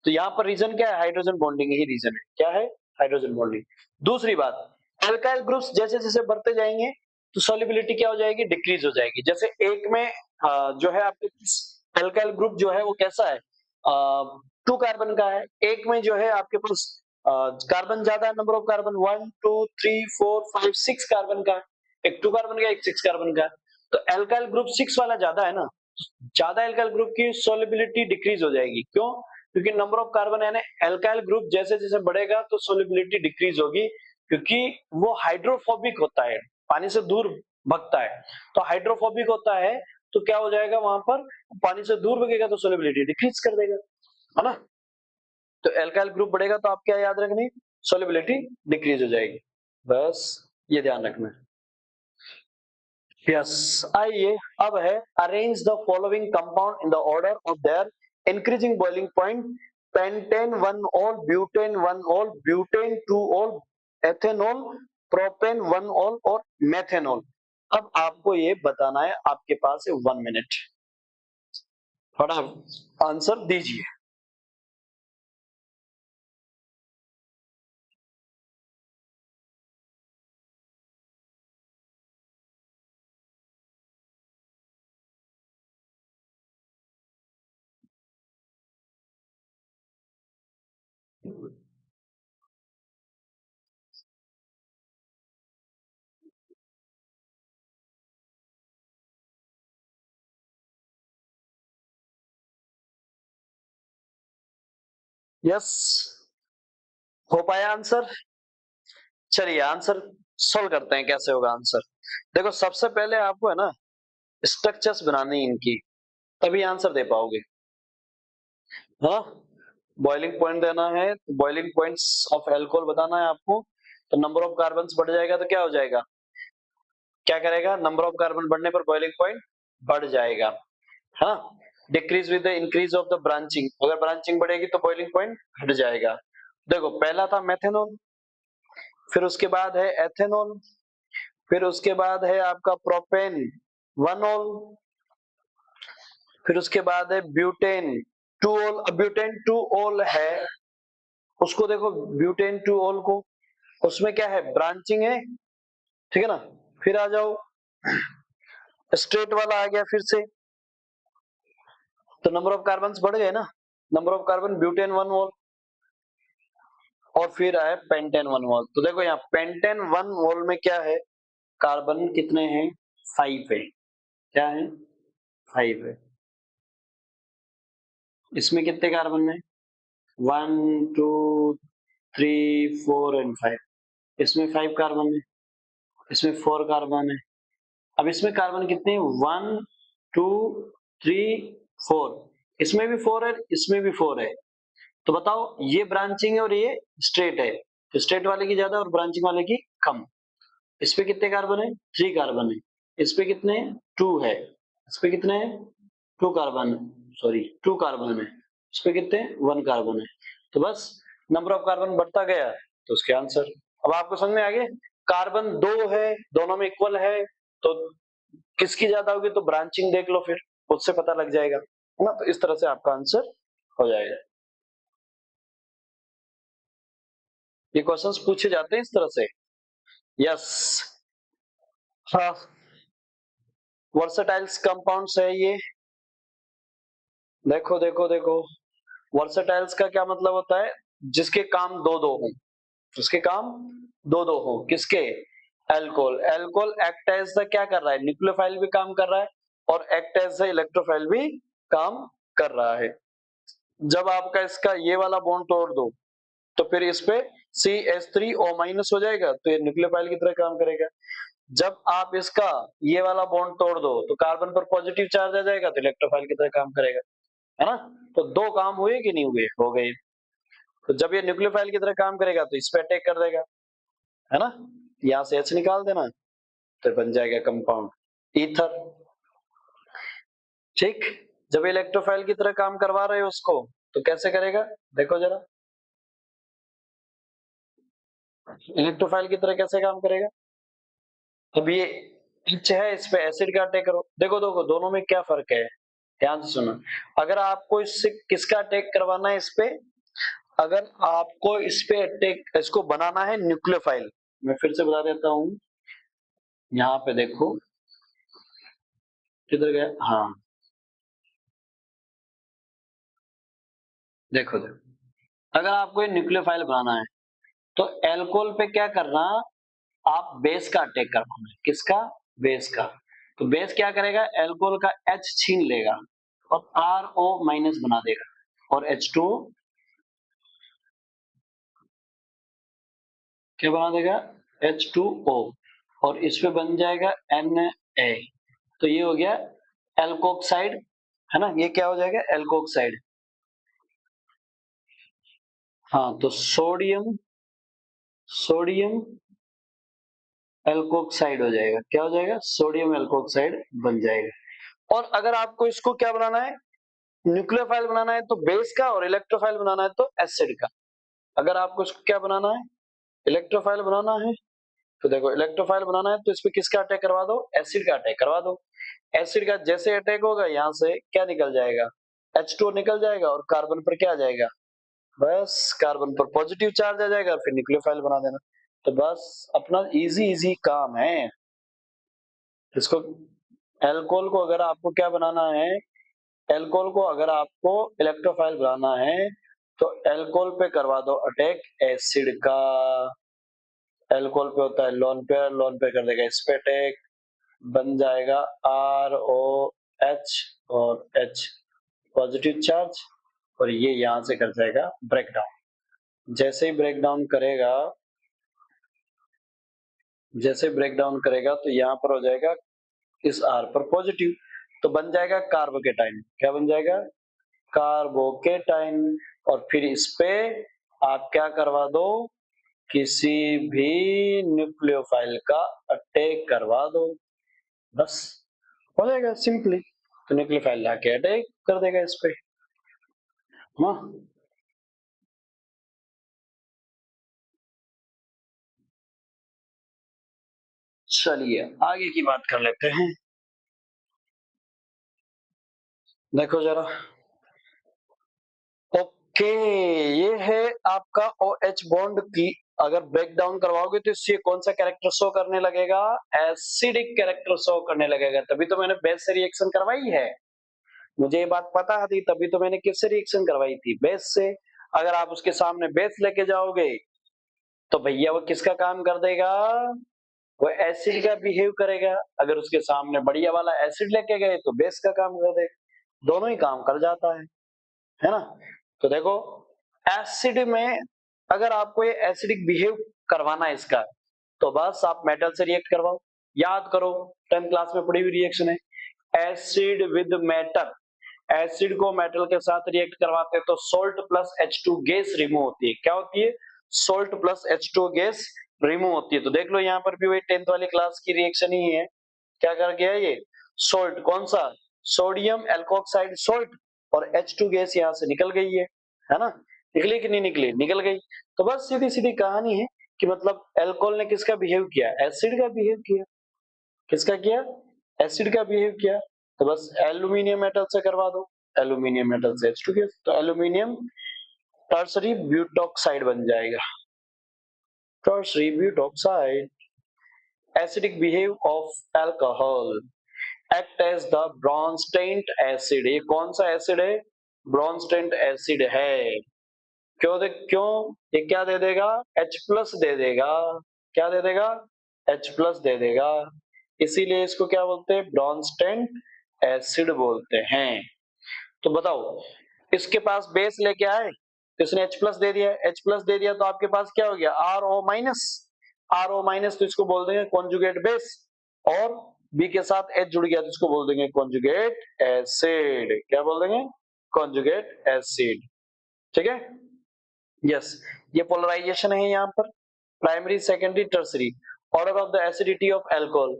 तो यहाँ पर रीजन क्या है, हाइड्रोजन बॉन्डिंग ही रीजन है। क्या है, हाइड्रोजन बॉन्डिंग। दूसरी बात, एल्काइल ग्रुप्स जैसे जैसे बढ़ते जाएंगे तो सोलिबिलिटी क्या हो जाएगी, डिक्रीज हो जाएगी। जैसे एक में जो है आपके एल्काइल ग्रुप जो है वो कैसा है, 2 कार्बन का है, एक में जो है आपके पास कार्बन ज्यादा है, नंबर ऑफ कार्बन 1 2 3 4 5 6 कार्बन का है, एक 2 कार्बन का, एक 6 कार्बन का। तो एल्काइल ग्रुप 6 वाला ज्यादा है ना, ज्यादा एल्काइल ग्रुप की सोलिबिलिटी डिक्रीज हो जाएगी। क्यों, क्योंकि नंबर ऑफ कार्बन यानी एल्काइल ग्रुप जैसे जैसे बढ़ेगा तो सोलिबिलिटी डिक्रीज होगी, क्योंकि वो हाइड्रोफोबिक होता है, पानी से दूर भगता है। तो हाइड्रोफोबिक होता है तो क्या हो जाएगा, वहां पर पानी से दूर भगेगा तो सोलिबिलिटी डिक्रीज कर देगा, है ना। तो एल्काइल ग्रुप बढ़ेगा तो आप क्या याद रखनी, सोलिबिलिटी डिक्रीज हो जाएगी, बस ये ध्यान रखना है। यस, आइए अब है arrange the following compound in the order of their increasing boiling point, pentane 1 all, butane 1 all, butane 2 all, ethanol, propane 1 all और मेथेनॉल। अब आपको ये बताना है, आपके पास है 1 मिनट, थोड़ा आंसर दीजिए। यस, हो पाया आंसर। चलिए आंसर सोल्व करते हैं, कैसे होगा आंसर। देखो सबसे पहले आपको है ना स्ट्रक्चर्स बनानी है इनकी, तभी आंसर दे पाओगे। हाँ, बॉइलिंग पॉइंट देना है, बॉइलिंग पॉइंट्स ऑफ एल्कोहल बताना है आपको। तो नंबर ऑफ कार्बन बढ़ जाएगा तो क्या हो जाएगा, क्या करेगा, नंबर ऑफ कार्बन बढ़ने पर बॉइलिंग पॉइंट बढ़ जाएगा, है ना। Decrease with the increase of the branching, अगर ब्रांचिंग बढ़ेगी तो बॉइलिंग पॉइंट घट जाएगा। देखो पहला था मेथेनॉल, फिर उसके बाद है एथेनॉल, फिर उसके बाद है आपका प्रोपेन वनॉल, फिर उसके बाद है ब्यूटेन टू ऑल। अब ब्यूटेन टू ऑल है, उसको देखो ब्यूटेन टू ऑल को, उसमें क्या है, ब्रांचिंग है, ठीक है ना। फिर आ जाओ स्ट्रेट वाला आ गया फिर से, तो नंबर ऑफ कार्बन बढ़ गए ना, number of carbon butane one mole, और फिर आए पेंटेन वन मोल। तो देखो यहाँ पेंटेन वन मोल में क्या है, कार्बन कितने हैं, 5 है, क्या है, 5 है। इसमें कितने कार्बन है, 1 2 3 4 एंड 5, इसमें 5 कार्बन है, इसमें 4 कार्बन है। अब इसमें कार्बन कितने, 1 2 3 4, इसमें भी 4 है, इसमें भी 4 है। तो बताओ ये ब्रांचिंग है और ये स्ट्रेट है, तो स्ट्रेट वाले की ज्यादा और ब्रांचिंग वाले की कम। इस पे कितने कार्बन है, 3 कार्बन है, इस पे कितने, 2 है, इस पे कितने हैं, 2 कार्बन, सॉरी 2 कार्बन है, इस पे कितने, 1 कार्बन है। तो बस नंबर ऑफ कार्बन बढ़ता गया, तो उसके आंसर। अब आपको समझ में आ गया, कार्बन 2 है, दोनों में इक्वल है, तो किसकी ज्यादा होगी, तो ब्रांचिंग देख लो, फिर उससे पता लग जाएगा, है ना। तो इस तरह से आपका आंसर हो जाएगा। ये क्वेश्चंस पूछे जाते हैं इस तरह से। यस, हाँ, वर्सेटाइल्स कंपाउंड्स है ये, देखो देखो देखो, वर्सेटाइल्स का क्या मतलब होता है, जिसके काम दो दो हो, जिसके काम दो दो हो, किसके, alcohol. Alcohol act as the क्या कर रहा है, न्यूक्लियोफाइल भी काम कर रहा है और एक्ट एज द इलेक्ट्रोफाइल भी काम कर रहा है। जब आपका इसका ये वाला बॉन्ड तोड़ दो तो फिर इस पे CH3O माइनस हो जाएगा, तो ये न्यूक्लियोफाइल की तरह काम करेगा। जब आप इसका ये वाला बॉन्ड तोड़ दो तो कार्बन पर पॉजिटिव चार्ज आ जाएगा, तो इलेक्ट्रोफाइल की तरह काम करेगा, है ना। तो 2 काम हुए कि नहीं हुए, हो गए। तो जब ये न्यूक्लियोफाइल की तरह काम करेगा तो इस पे अटैक कर देगा, है ना। यहाँ से H निकाल देना, तो बन जाएगा कंपाउंड ईथर, ठीक। जब इलेक्ट्रोफाइल की तरह काम करवा रहे हो उसको, तो कैसे करेगा, देखो जरा, इलेक्ट्रोफाइल की तरह कैसे काम करेगा। अब ये H है, इस पे एसिड का अटैक करो, देखो देखो दोनों में क्या फर्क है, ध्यान से सुनो। अगर आपको इससे किसका अटैक करवाना है, इस पे, अगर आपको इस पे अटैक, इसको बनाना है न्यूक्लियोफाइल, मैं फिर से बता देता हूं, यहाँ पे देखो, किधर गया, हाँ, देखो देखो, अगर आपको ये न्यूक्लियोफाइल बनाना है तो एल्कोहल पे क्या करना, आप बेस का अटैक करवाना है, किसका, बेस का। तो बेस क्या करेगा, एल्कोहल का H छीन लेगा और RO माइनस बना देगा, और H2 क्या बना देगा, H2O, और इस पे बन जाएगा Na। तो ये हो गया एल्कोक्साइड, है ना, ये क्या हो जाएगा, एल्कोक्साइड। हाँ, तो सोडियम, सोडियम एल्कोक्साइड हो जाएगा, क्या हो जाएगा, सोडियम एल्कोक्साइड बन जाएगा। और अगर आपको इसको क्या बनाना है, न्यूक्लियोफाइल बनाना है तो बेस का, और इलेक्ट्रोफाइल बनाना है तो एसिड का। अगर आपको इसको क्या बनाना है, इलेक्ट्रोफाइल बनाना है, तो देखो इलेक्ट्रोफाइल बनाना है तो इस पे किसका अटैक करवा दो, एसिड का अटैक करवा दो। एसिड का जैसे अटैक होगा, यहाँ से क्या निकल जाएगा, H2O निकल जाएगा, और कार्बन पर क्या आ जाएगा, बस कार्बन पर पॉजिटिव चार्ज आ जाएगा, फिर न्यूक्लियोफाइल बना देना। तो बस अपना इजी इजी काम है। इसको, एल्कोहल को अगर आपको क्या बनाना है, एल्कोहल को अगर आपको इलेक्ट्रोफाइल बनाना है तो एल्कोहल पे करवा दो अटैक एसिड का। एल्कोहल पे होता है लोन पेयर, लोन पेयर कर देगा इस पे अटैक, बन जाएगा ROH और H पॉजिटिव चार्ज, और ये यहां से कर जाएगा ब्रेक डाउन। जैसे ही ब्रेक डाउन करेगा, जैसे ब्रेक डाउन करेगा तो यहाँ पर हो जाएगा इस R पर पॉजिटिव, तो बन जाएगा कार्बोकेटाइन। क्या बन जाएगा, कार्बोकेटाइन। और फिर इस पे आप क्या करवा दो, किसी भी न्यूक्लियोफाइल का अटैक करवा दो, बस हो जाएगा सिंपली। तो न्यूक्लियोफाइल लाके अटैक कर देगा इस पे। हाँ, चलिए आगे की बात कर लेते हैं। देखो जरा, ओके, ये है आपका OH बॉन्ड की अगर ब्रेक डाउन करवाओगे तो इससे कौन सा कैरेक्टर शो करने लगेगा? एसिडिक कैरेक्टर शो करने लगेगा। तभी तो मैंने बेस से रिएक्शन करवाई है। मुझे ये बात पता थी, तभी तो मैंने किससे रिएक्शन करवाई थी? बेस से। अगर आप उसके सामने बेस लेके जाओगे तो भैया वो किसका काम कर देगा? वो एसिड का बिहेव करेगा। अगर उसके सामने बढ़िया वाला एसिड लेके गए तो बेस का काम कर देगा। दोनों ही काम कर जाता है ना? तो देखो, एसिड में अगर आपको ये एसिडिक बिहेव करवाना है इसका, तो बस आप मेटल से रिएक्ट करवाओ। याद करो, 10th क्लास में पढ़ी हुई रिएक्शन है, एसिड विद मेटल। एसिड को मेटल के साथ रिएक्ट करवाते हैं तो salt plus H2 gas remove होती है। क्या होती है? Salt plus H2 gas remove होती है। तो देख लो यहाँ पर भी वही 10th वाली क्लास की रिएक्शन ही है। क्या कर गया ये? सोल्ट कौन सा? सोडियम एल्कोक्साइड सोल्ट, और H2 गैस यहाँ से निकल गई है ना? निकली कि नहीं निकली? निकल गई। तो बस सीधी सीधी कहानी है कि मतलब एल्कोहल ने किसका बिहेव किया? एसिड का बिहेव किया। किसका किया? एसिड का बिहेव किया। तो बस एल्यूमिनियम मेटल से करवा दो, एल्यूमिनियम मेटल से H2 गैस, तो एल्यूमिनियम टर्सरी ब्यूटॉक्साइड बन जाएगा। Tertiary butoxide. Acidic behave of alcohol act as the Bronsted acid. ये कौन सा एसिड है? ब्रॉन्स्टेंट एसिड है। क्यों? ये क्या दे देगा? H प्लस दे देगा। क्या दे देगा? H प्लस दे देगा। इसीलिए इसको क्या बोलते हैं? ब्रॉन्स्टेंट एसिड बोलते हैं। तो बताओ, इसके पास बेस लेके आए तो इसने H प्लस दे दिया। H प्लस दे दिया तो आपके पास क्या हो गया? RO minus. RO माइनस तो इसको बोल देंगे कॉन्जुगेट बेस, और B के साथ H जुड़ गया तो इसको बोल देंगे कॉन्जुगेट एसिड। क्या बोल देंगे? Conjugate acid. ठीक है? यस, ये पोलराइजेशन है यहाँ पर, primary secondary tertiary. Order of the acidity of alcohol.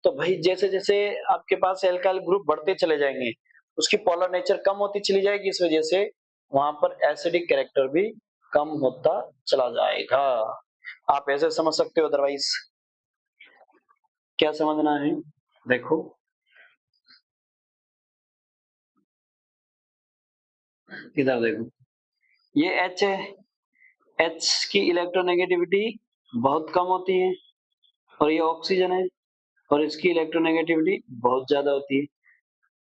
तो भाई जैसे जैसे आपके पास एल्काइल ग्रुप बढ़ते चले जाएंगे, उसकी पोलर नेचर कम होती चली जाएगी, इस वजह से वहां पर एसिडिक कैरेक्टर भी कम होता चला जाएगा। आप ऐसे समझ सकते हो, अदरवाइज क्या समझना है? देखो, इधर देखो, ये H है। H की इलेक्ट्रोनेगेटिविटी बहुत कम होती है, और ये ऑक्सीजन है और इसकी इलेक्ट्रोनेगेटिविटी बहुत ज्यादा होती है।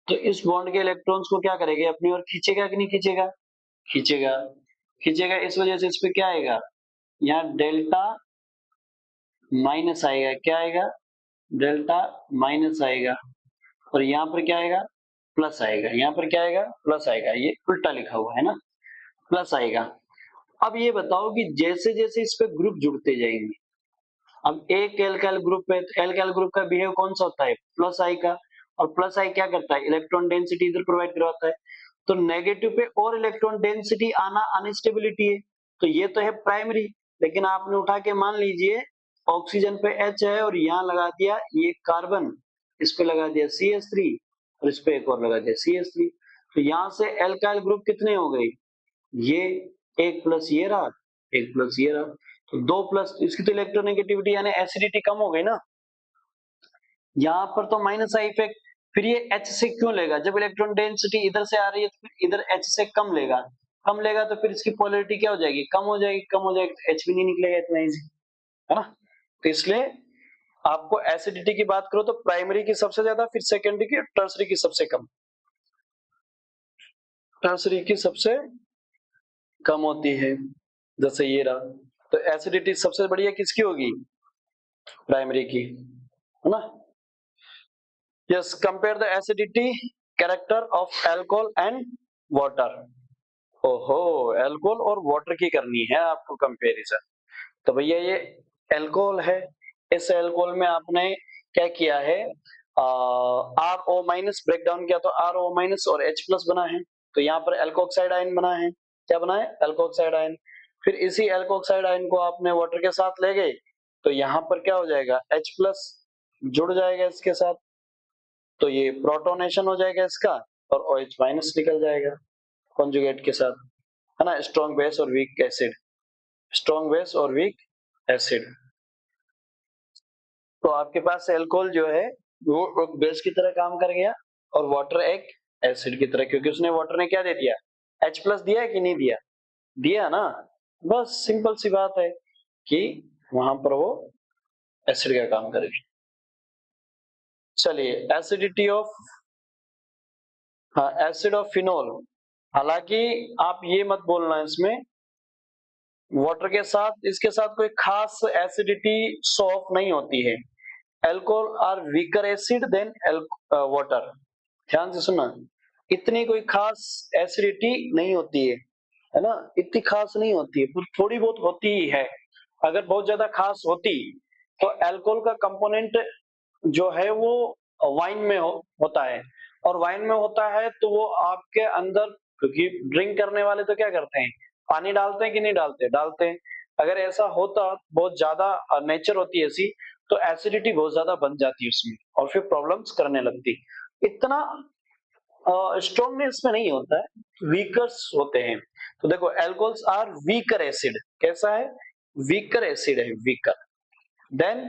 तो इस बॉन्ड के इलेक्ट्रॉन्स को क्या करेगा? अपनी ओर खींचेगा कि नहीं खींचेगा? खींचेगा। खींचेगा, इस वजह से इस पे क्या आएगा? यहाँ डेल्टा माइनस आएगा। क्या आएगा? डेल्टा माइनस आएगा। और यहाँ पर क्या आएगा? प्लस आएगा। यहाँ पर क्या आएगा? प्लस आएगा। ये उल्टा लिखा हुआ है ना, प्लस आएगा। अब ये बताओ कि जैसे जैसे इस पे ग्रुप जुड़ते जाएंगे, अब एक एल्काइल ग्रुप है तो एल्काइल ग्रुप का बिहेव कौन सा होता है? प्लस आई का। और प्लस आई क्या करता है? इलेक्ट्रॉन डेंसिटी इधर प्रोवाइड करवाता है। तो नेगेटिव पे और इलेक्ट्रॉन डेंसिटी आना अनस्टेबिलिटी है। तो ये तो है प्राइमरी, लेकिन आपने उठा के मान लीजिए ऑक्सीजन पे H है और यहाँ लगा दिया ये कार्बन, इस पे लगा दिया CH3, और इस पे एक और लगा दिया CH3। तो यहाँ से एल्काइल ग्रुप कितने हो गए? ये एक प्लस ये रहा, एक प्लस ये रहा, तो दो प्लस, इसकी तो इलेक्ट्रोनेगेटिविटी यानी एसिडिटी कम हो गई ना। यहाँ पर तो माइनस आई इफेक्ट। फिर ये H से क्यों लेगा? जब इलेक्ट्रॉन डेंसिटी इधर से आ रही है तो फिर इधर H से कम लेगा। कम लेगा तो फिर इसकी पोलैरिटी क्या हो जाएगी? कम हो जाएगी। कम हो जाएगी तो H भी नहीं निकलेगा इतना इजी, है ना? तो इसलिए आपको एसिडिटी की बात करो तो प्राइमरी की सबसे ज्यादा, फिर सेकेंडरी की, टर्सरी की सबसे कम। टर्सरी की सबसे कम होती है, जैसे ये रहा। तो एसिडिटी सबसे बढ़िया किसकी होगी? प्राइमरी की, है ना? Yes, compare the acidity character of alcohol and water. ओहो, अल्कोहल और वाटर की करनी है आपको कंपैरिजन। तो भैया ये अल्कोहल है, इस अल्कोहल में आपने क्या किया है? RO माइनस ब्रेक डाउन किया तो RO माइनस और H प्लस बना है। तो यहाँ पर एल्कोक्साइड आयन बना है। क्या बना है? Alkoxide ion. फिर इसी एल्कोक्साइड आयन को आपने वाटर के साथ ले गए तो यहाँ पर क्या हो जाएगा, H प्लस जुड़ जाएगा इसके साथ, तो ये प्रोटोनेशन हो जाएगा इसका और OH माइनस निकल जाएगा कॉन्जुगेट के साथ, है ना। स्ट्रॉन्ग बेस और वीक एसिड, स्ट्रॉन्ग बेस और वीक एसिड। तो आपके पास एल्कोहल जो है वो बेस की तरह काम कर गया और वाटर एक एसिड की तरह, क्योंकि उसने वाटर ने क्या दे दिया, H प्लस दिया है कि नहीं दिया, दिया ना। बस सिंपल सी बात है कि वहां पर वो एसिड का काम करेगी। चलिए एसिडिटी ऑफ, हाँ एसिड ऑफ फिनोल, हालांकि आप ये मत बोलना इसमें वाटर के साथ इसके साथ कोई खास एसिडिटी शो ऑफ नहीं होती है। Alcohol are weaker acid than water, ध्यान से सुनना, इतनी कोई खास एसिडिटी नहीं होती है ना, इतनी खास नहीं होती है, पर थोड़ी बहुत होती ही है। अगर बहुत ज्यादा खास होती तो एल्कोहल का कंपोनेंट जो है वो वाइन में होता है, और वाइन में होता है तो वो आपके अंदर, क्योंकि ड्रिंक करने वाले तो क्या करते हैं, पानी डालते हैं कि नहीं डालते, डालते हैं। अगर ऐसा होता, बहुत ज्यादा नेचर होती है ऐसी, तो एसिडिटी बहुत ज्यादा बन जाती है उसमें और फिर प्रॉब्लम्स करने लगती। इतना स्ट्रॉन्गनेस में नहीं होता है, वीकर्स होते हैं। तो देखो एल्कोहल्स आर वीकर एसिड, कैसा है, वीकर एसिड है, वीकर देन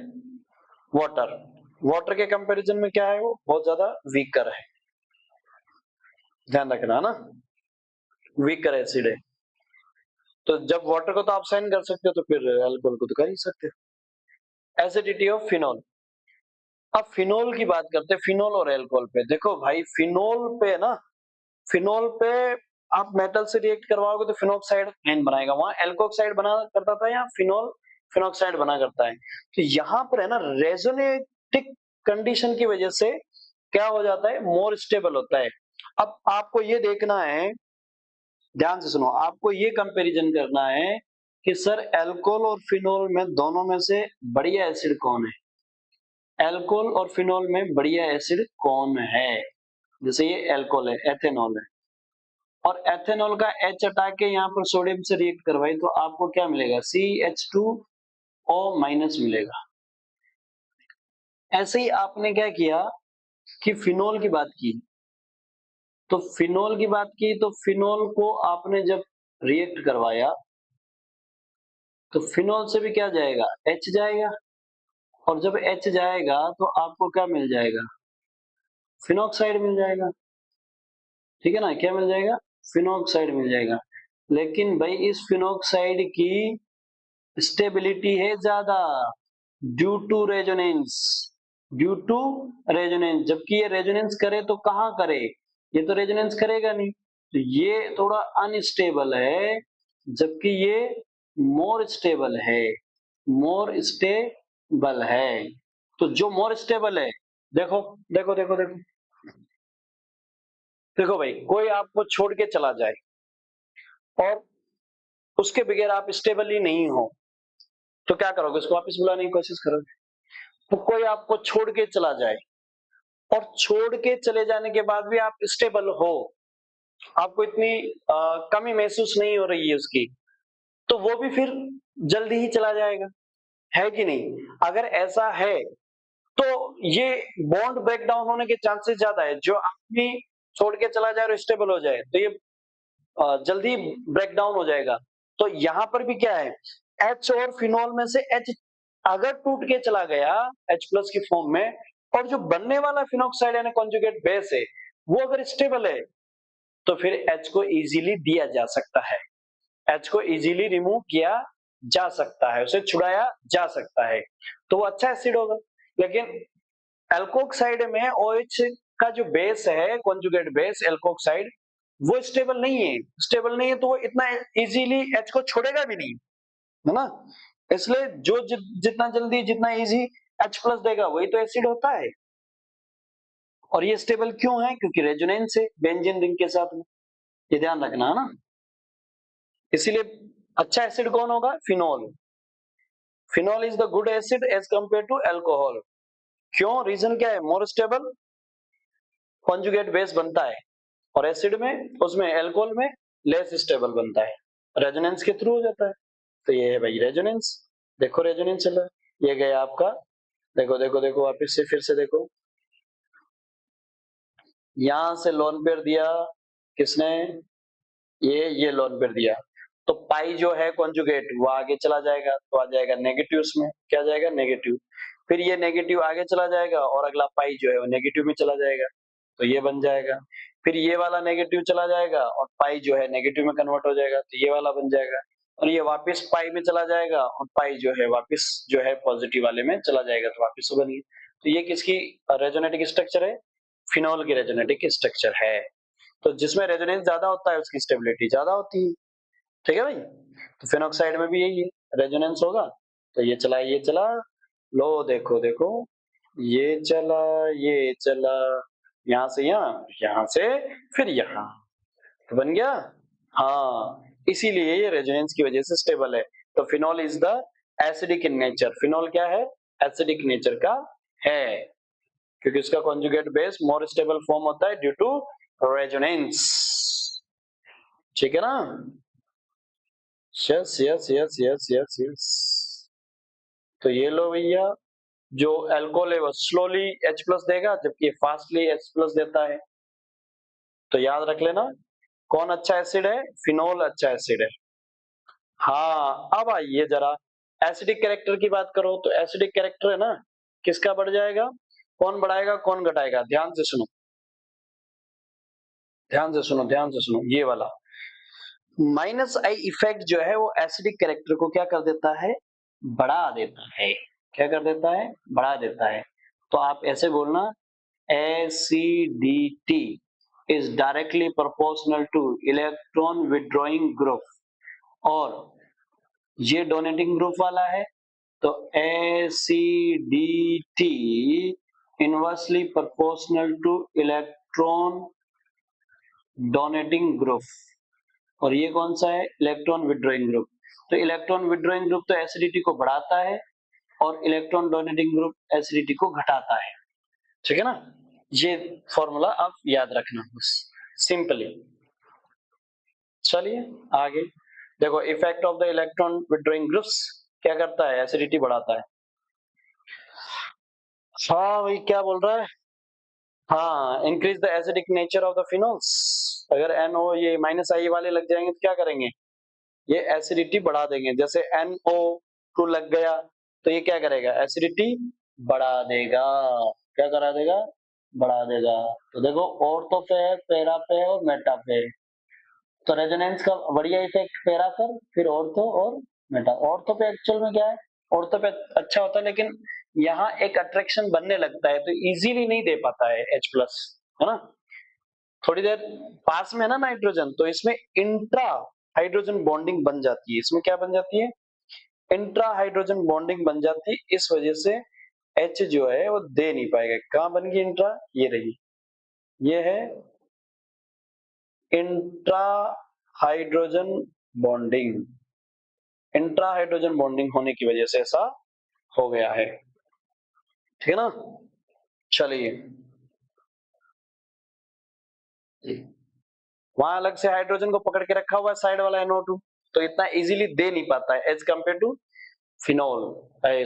वाटर, वाटर के कंपैरिजन में क्या है, वो बहुत ज्यादा वीकर है, ध्यान रखना ना, वीकर एसिड है। तो जब वाटर को तो आप साइन कर सकते हो तो फिर अल्कोहल को तो कर ही सकते हो। एसिडिटी ऑफ फिनोल, अब फिनोल की बात करते हैं, फिनोल और अल्कोहल पे। देखो भाई फिनोल पे ना, फिनोल पे आप मेटल से रिएक्ट करवाओगे तो फिनोक्साइड आयन बनाएगा, वहां एल्कोक्साइड बना करता था, यहाँ फिनोल फिनोक्साइड बना करता है। तो यहाँ पर है ना रेजोनेटिक कंडीशन की वजह से क्या हो जाता है, मोर स्टेबल होता है। अब आपको ये देखना है, ध्यान से सुनो, आपको ये कंपैरिजन करना है कि सर एल्कोहल और फिनोल में दोनों में से बढ़िया एसिड कौन है, एल्कोहल और फिनोल में बढ़िया एसिड कौन है। जैसे ये एल्कोहल है, एथेनॉल है, और एथेनॉल का H हटा के यहाँ पर सोडियम से रिएक्ट करवाई तो आपको क्या मिलेगा, CH2O माइनस मिलेगा। ऐसे ही आपने क्या किया कि फिनोल की बात की, तो फिनोल की बात की तो फिनोल को आपने जब रिएक्ट करवाया तो फिनोल से भी क्या जाएगा, H जाएगा, और जब H जाएगा तो आपको क्या मिल जाएगा, फिनोक्साइड मिल जाएगा, ठीक है ना, क्या मिल जाएगा, फिनोक्साइड मिल जाएगा। लेकिन भाई इस फिनोक्साइड की स्टेबिलिटी है ज्यादा, due to resonance, due to resonance, जबकि ये रेजोनेंस करे तो कहाँ करे, ये तो रेजोनेंस करेगा नहीं, तो ये थोड़ा अनस्टेबल है, जबकि ये मोर स्टेबल है, मोर स्टेबल है। तो जो मोर स्टेबल है, देखो देखो देखो देखो देखो भाई, कोई आपको छोड़ के चला जाए और उसके बगैर आप स्टेबल ही नहीं हो तो क्या करोगे, उसको वापस बुलाने की कोशिश करोगे। तो कोई आपको छोड़ के चला जाए और छोड़ के चले जाने के बाद भी आप स्टेबल हो, आपको इतनी कमी महसूस नहीं हो रही है उसकी, तो वो भी फिर जल्दी ही चला जाएगा, है कि नहीं। अगर ऐसा है तो ये बॉन्ड ब्रेक डाउन होने के चांसेस ज्यादा है, जो आदमी छोड़ के चला जाए और स्टेबल हो जाए तो ये जल्दी ब्रेक डाउन हो जाएगा। तो यहाँ पर भी क्या है, H और फिनोल में से H अगर टूट के चला गया H प्लस की फॉर्म में, और जो बनने वाला फिनोक्साइड यानी कॉन्जुगेट बेस है वो अगर स्टेबल है तो फिर H को इजीली दिया जा सकता है, H को इजीली रिमूव किया जा सकता है, उसे छुड़ाया जा सकता है, तो वो अच्छा एसिड होगा। लेकिन एल्कोक्साइड में OH का जो बेस है, कॉन्जुगेट बेस एल्कोक्साइड, वो स्टेबल नहीं है, स्टेबल नहीं है तो वो इतना इजीली H को छोड़ेगा भी नहीं, है ना। इसलिए जो जितना जल्दी जितना इजी H प्लस देगा वही तो एसिड होता है। और ये स्टेबल क्यों है, क्योंकि रेजोनेंस है बेंजीन रिंग के साथ में, ये ध्यान रखना है ना। इसीलिए अच्छा एसिड कौन होगा, phenol, phenol is the good acid as compare to alcohol. क्यों, रीजन क्या है, मोर स्टेबल कॉन्जुगेट बेस बनता है, और एसिड में उसमें एल्कोहल में लेस स्टेबल बनता है। रेजोनेंस के थ्रू हो जाता है। तो ये है भाई रेजोनेंस। देखो रेजोनेंस चल रहा है, ये गया आपका, देखो देखो देखो वापस से फिर से देखो, यहां से लोन पेयर दिया किसने, ये लोन पेयर दिया, तो पाई जो है कॉन्जुगेट वो आगे चला जाएगा, तो आ जाएगा नेगेटिव, उसमें क्या जाएगा नेगेटिव, फिर ये नेगेटिव आगे चला जाएगा और अगला पाई जो है वो नेगेटिव में चला जाएगा, तो ये बन जाएगा, फिर ये वाला नेगेटिव चला जाएगा और पाई जो है नेगेटिव में कन्वर्ट हो जाएगा, तो ये वाला बन जाएगा, और ये वापस पाई में चला जाएगा और पाई जो है वापस जो है पॉजिटिव वाले में चला जाएगा, तो वापस बन गई। तो ये किसकी रेजोनेटिक स्ट्रक्चर है, फिनोल की रेजोनेटिक स्ट्रक्चर है। तो जिसमें रेजोनेंस ज्यादा होता है उसकी स्टेबिलिटी ज्यादा होती है, ठीक है भाई। तो फेनॉक्साइड में भी यही है, रेजोनेंस होगा तो ये चला, लो देखो देखो, ये चला, ये चला, यहां से यहां, यहां से फिर यहां, तो बन गया। हाँ, इसीलिए ये रेजोनेंस की वजह से स्टेबल है। तो phenol is the acidic in nature, phenol क्या है, एसिडिक नेचर का है, क्योंकि उसका conjugate base more stable form होता है ड्यू टू रेजोनेंस, ठीक है ना। Yes yes yes yes yes yes. तो ये लो भैया, जो एल्कोहल है वो स्लोली H प्लस देगा जबकि फास्टली H प्लस देता है, तो याद रख लेना कौन अच्छा एसिड है, फिनोल अच्छा एसिड है। हाँ, अब आइए जरा एसिडिक कैरेक्टर की बात करो, तो एसिडिक कैरेक्टर है ना, किसका बढ़ जाएगा, कौन बढ़ाएगा कौन घटाएगा, ध्यान से सुनो, ध्यान से सुनो, ध्यान से सुनो, ये वाला माइनस आई इफेक्ट जो है वो एसिडिक कैरेक्टर को क्या कर देता है, बढ़ा देता है, क्या कर देता है, बढ़ा देता है। तो आप ऐसे बोलना, acidity is directly proportional two electron withdrawing group, और ये डोनेटिंग ग्रुप वाला है, तो acidity inversely proportional two electron donating group, और ये कौन सा है, इलेक्ट्रॉन विड्रॉइंग ग्रुप। तो इलेक्ट्रॉन विड्रॉइंग ग्रुप तो एसिडिटी को बढ़ाता है और इलेक्ट्रॉन डोनेटिंग ग्रुप एसिडिटी को घटाता है, ठीक है ना। ये फॉर्मूला आप याद रखना बस, सिंपली। चलिए आगे देखो, effect of the electron withdrawing groups क्या करता है, एसिडिटी बढ़ाता है। हाँ भाई क्या बोल रहा है, हाँ, increase the acidic nature of the phenols, अगर NO ये माइनस आई वाले लग जाएंगे तो क्या करेंगे, ये एसिडिटी बढ़ा देंगे, जैसे NO2 लग गया तो ये क्या करेगा, एसिडिटी बढ़ा देगा, क्या करा देगा, बढ़ा देगा। तो देखो ऑर्थो पे है, पेरा पे है और मेटा पे है, तो रेजोनेंस का बढ़िया इफेक्ट पेरा पर, फिर ऑर्थो और मेटा। ऑर्थो पे एक्चुअल में क्या है, ऑर्थो पे अच्छा होता है लेकिन यहाँ एक अट्रैक्शन बनने लगता है तो इजीली नहीं दे पाता है H प्लस, है ना, थोड़ी देर पास में है ना नाइट्रोजन, तो इसमें इंट्रा हाइड्रोजन बॉन्डिंग बन जाती है, इसमें क्या बन जाती है, इंट्रा हाइड्रोजन बॉन्डिंग बन जाती है, इस वजह से H जो है वो दे नहीं पाएगा। कहां बन गई इंट्रा, ये रही, ये है intra hydrogen bonding, intra hydrogen bonding होने की वजह से ऐसा हो गया है, ठीक है ना। चलिए, वहां अलग से हाइड्रोजन को पकड़ के रखा हुआ है साइड वाला NO2, तो इतना इजीली दे नहीं पाता है as compare to phenol,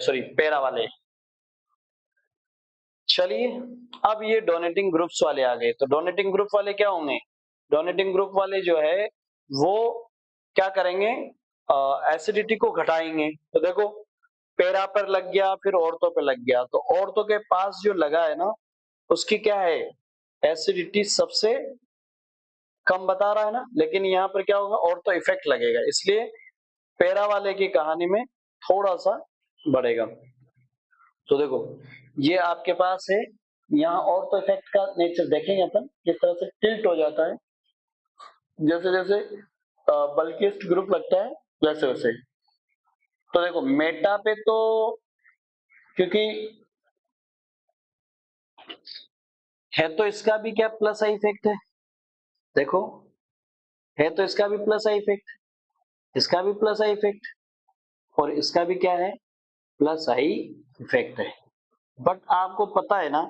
sorry para वाले। चलिए, अब ये डोनेटिंग ग्रुप्स वाले आ गए, तो डोनेटिंग ग्रुप वाले क्या होंगे, डोनेटिंग ग्रुप वाले जो है वो क्या करेंगे, एसिडिटी को घटाएंगे। तो देखो पेरा पर लग गया फिर ऑर्थो पे लग गया, तो ऑर्थो के पास जो लगा है ना उसकी क्या है, एसिडिटी सबसे कम बता रहा है ना, लेकिन यहाँ पर क्या होगा, ऑर्थो इफेक्ट लगेगा, इसलिए पेरा वाले की कहानी में थोड़ा सा बढ़ेगा। तो देखो ये आपके पास है, यहाँ ऑर्थो इफेक्ट का नेचर देखेंगे अपन किस तरह से टिल्ट हो जाता है, जैसे जैसे बल्किस्ट ग्रुप लगता है वैसे वैसे। तो देखो मेटा पे तो क्योंकि है तो इसका भी क्या प्लस आई इफेक्ट है, देखो है तो इसका भी प्लस आई इफेक्ट, इसका भी प्लस आई इफेक्ट, और इसका भी क्या है, प्लस आई इफेक्ट है। बट आपको पता है ना,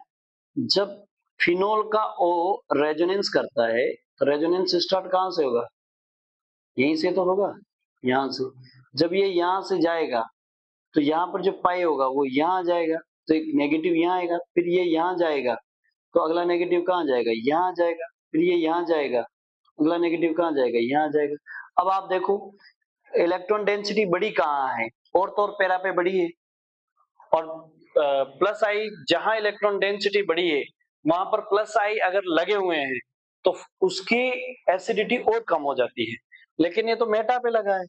जब फिनोल का O रेजोनेंस करता है तो रेजोनेंस स्टार्ट कहां से होगा, यहीं से तो होगा, यहाँ से। जब ये यहाँ से जाएगा तो यहाँ पर जो पाई होगा वो यहाँ आ जाएगा, तो एक नेगेटिव यहाँ आएगा, फिर ये यहाँ जाएगा तो अगला नेगेटिव कहाँ जाएगा, यहाँ जाएगा, फिर ये यहाँ जाएगा, अगला नेगेटिव कहाँ जाएगा, यहाँ जाएगा। अब आप देखो इलेक्ट्रॉन डेंसिटी बड़ी कहाँ है, ऑर्थो और पैरा पे बड़ी है, और प्लस आई जहां इलेक्ट्रॉन डेंसिटी बड़ी है वहां पर प्लस आई अगर लगे हुए हैं तो उसकी एसिडिटी और कम हो जाती है, लेकिन ये तो मेटा पे लगा है